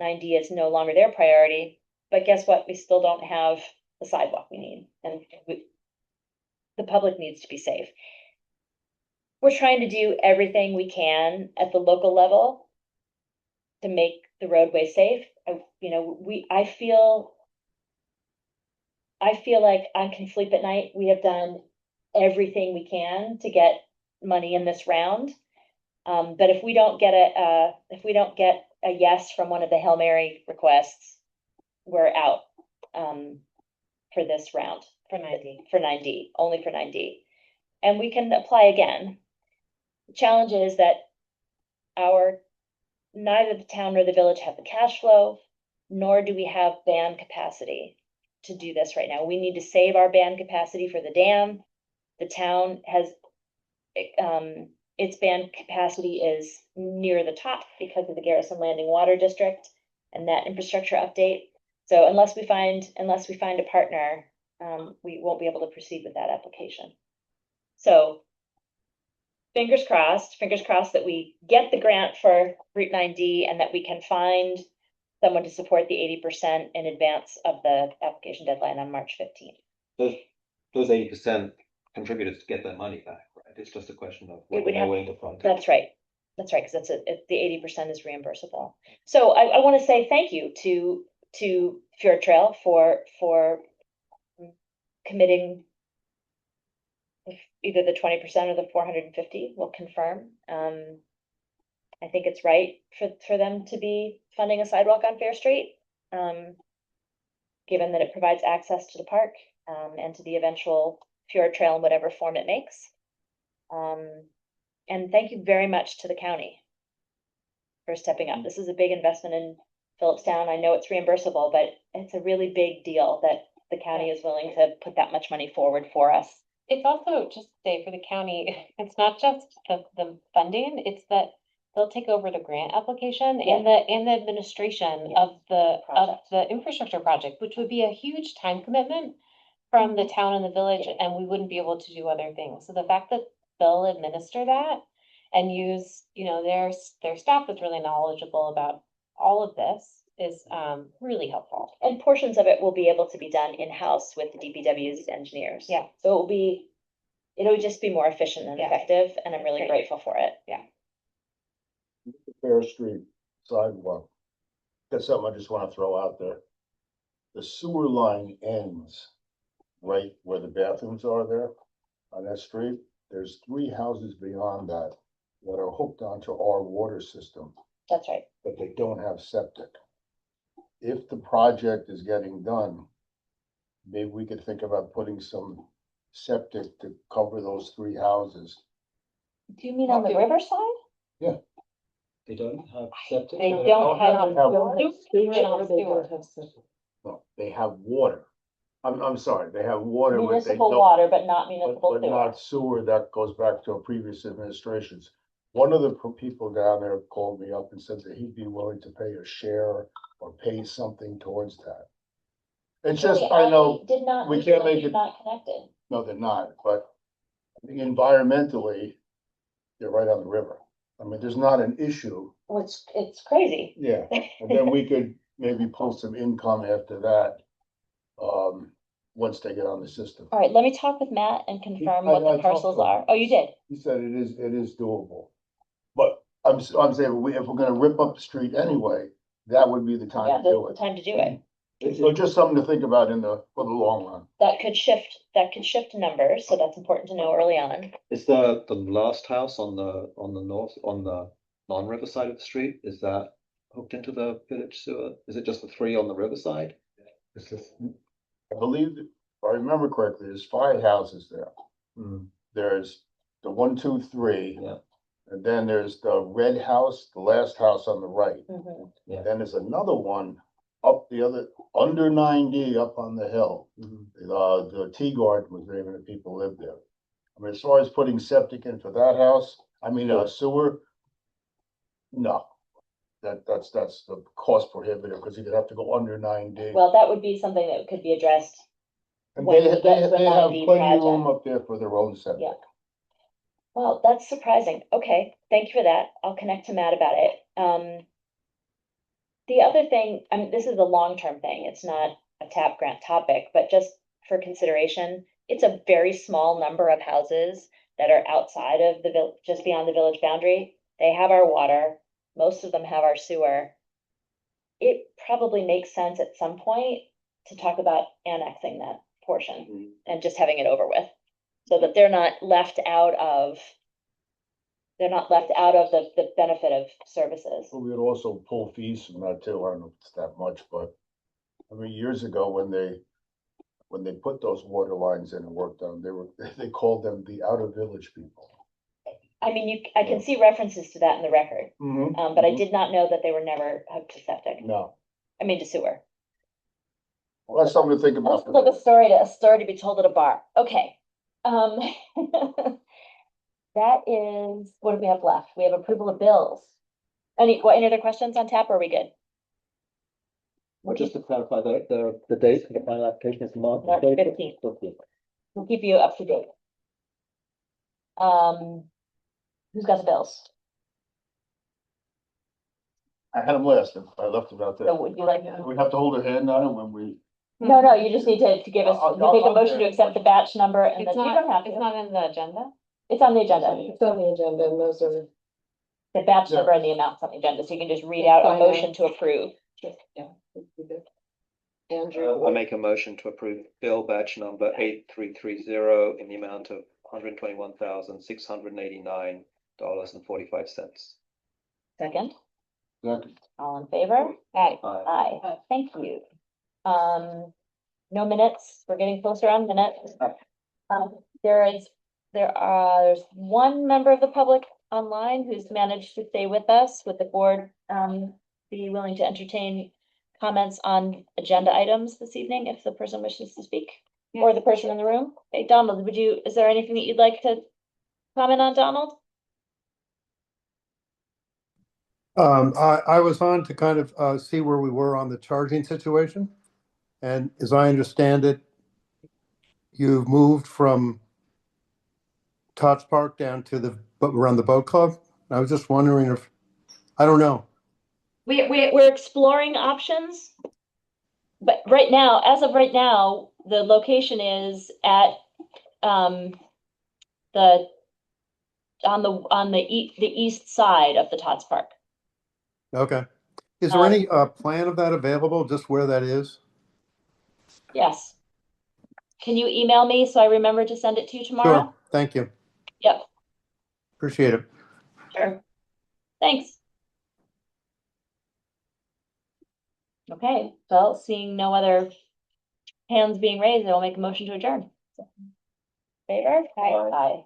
9D is no longer their priority. But guess what? We still don't have the sidewalk we need, and the public needs to be safe. We're trying to do everything we can at the local level to make the roadway safe. I feel like I can sleep at night. We have done everything we can to get money in this round. But if we don't get a yes from one of the Hail Mary requests, we're out for this round. For 90. For 9D, only for 9D. And we can apply again. The challenge is that neither the town nor the village have the cash flow, nor do we have band capacity to do this right now. We need to save our band capacity for the dam. The town has, its band capacity is near the top because of the Garrison Landing Water District and that infrastructure update. So unless we find a partner, we won't be able to proceed with that application. So fingers crossed that we get the grant for Route 9D and that we can find someone to support the 80% in advance of the application deadline on March 15th. Those 80% contributors get their money back, right? It's just a question of whether they're willing to fund it. That's right, because the 80% is reimbursable. So I want to say thank you to Fjord Trail for committing either the 20% or the 450. We'll confirm. I think it's right for them to be funding a sidewalk on Fair Street, given that it provides access to the park and to the eventual Fjord Trail in whatever form it makes. And thank you very much to the county for stepping up. This is a big investment in Phillipstown. I know it's reimbursable, but it's a really big deal that the county is willing to put that much money forward for us. It's also, just to say, for the county, it's not just the funding, it's that they'll take over the grant application and the administration of the infrastructure project, which would be a huge time commitment from the town and the village, and we wouldn't be able to do other things. So the fact that they'll administer that and use, their staff is really knowledgeable about all of this is really helpful. And portions of it will be able to be done in-house with the DPW's engineers. Yeah. So it'll just be more efficient and effective, and I'm really grateful for it. Yeah. Fair Street sidewalk. That's something I just want to throw out there. The sewer line ends right where the bathrooms are there on that street. There's 3 houses beyond that are hooked onto our water system, That's right. but they don't have septic. If the project is getting done, maybe we could think about putting some septic to cover those 3 houses. Do you mean on the riverside? They don't have septic? They don't have No, they have water. I'm sorry, they have water. but they municipal don't- water, but not municipal But sewer. not sewer. That goes back to previous administrations. One of the people down there called me up and said that he'd be willing to pay a share or pay something towards that. It's just, I know, Did not. we can't make they're it- Not connected. no, they're not, but environmentally, they're right on the river. I mean, there's not an issue, It's crazy. yeah, and then we could maybe pull some income after that. Once they get on the system. All right, let me talk with Matt and confirm what I the talked parcels to him. are. Oh, you did? He said it is doable. But I'm saying, if we're gonna rip up the street anyway, that would be the Yeah, time to do the it. time to do it. So just something to think about for the long run. That could shift numbers, so that's important to know early on. Is the last house on the north, on the non-river side of the street, is that hooked into the village sewer? Is it just the three on the riverside? I believe, if I remember correctly, there's 5 houses there. There's the 1, 2, 3. Yeah. And then there's the red house, the last house on the right. Mhm. Yeah. Then there's another one up the other, under 9D up on the hill. The tea garden was there, even the people lived there. I mean, as far as putting septic in for that house, I mean, sewer, no. That's the cost prohibitive, because you'd have to go under 9D. Well, that would be something that could be addressed. And when they we have, get to the they have 9D plenty of room project. up there for their own septic. Yeah. Well, that's surprising. Okay, thank you for that. I'll connect to Matt about it. The other thing, I mean, this is a long-term thing. It's not a TAP grant topic, but just for consideration, it's a very small number of houses that are outside of the village, just beyond the village boundary. They have our water. Most of them have our sewer. It probably makes sense at some point to talk about annexing that portion and just having it over with. So that they're not left out of the benefit of services. But we would also pull fees from that too. I don't know if it's that much, but I mean, years ago when they put those water lines in and worked on, they called them the outer village people. I mean, I can see references to that in the record, but I did not know that they were never hooked to septic. No, I mean, to sewer. well, that's something to think about. That's like a story to be told at a bar. Okay. That is, what do we have left? We have approval of bills. Any other questions on tap, or are we good? Well, just to clarify, the date for the final application is March March 15th. We'll keep you up to date. Who's got the bills? I had them last, and I left about So that. would you like? We have to hold their hand on it when we. No, you just need to give us, I'll- you make a I'll- motion to accept the batch number and then It's you don't have it's to. not in the agenda? It's on the agenda. It's on the agenda, and those are. The batch Yeah. number and the amounts on the agenda, so you can just read out a motion to approve. Andrew. I make a motion to approve bill batch number 8330 in the amount of $121,689.45. Second, Second. all in favor? Aye. Aye, thank you. No minutes, we're getting closer on minutes. There's one member of the public online who's managed to stay with us. Would the board, be willing to entertain comments on agenda items this evening if the person wishes to speak? Or the person in the room? Hey, Donald, is there anything that you'd like to comment on, Donald? I was on to kind of see where we were on the charging situation. And as I understand it, you've moved from Tots Park down to around the boat club. I was just wondering if, I don't know. We're exploring options. But right now, as of right now, the location is at, on the east side of the Tots Park. Okay. Is there any plan of that available, just where that is? Yes. Can you email me so I remember to send it to you tomorrow? Sure, thank you. Yep, Appreciate it. sure. Thanks. Okay, well, seeing no other hands being raised, I'll make a motion to adjourn. Favor? Aye.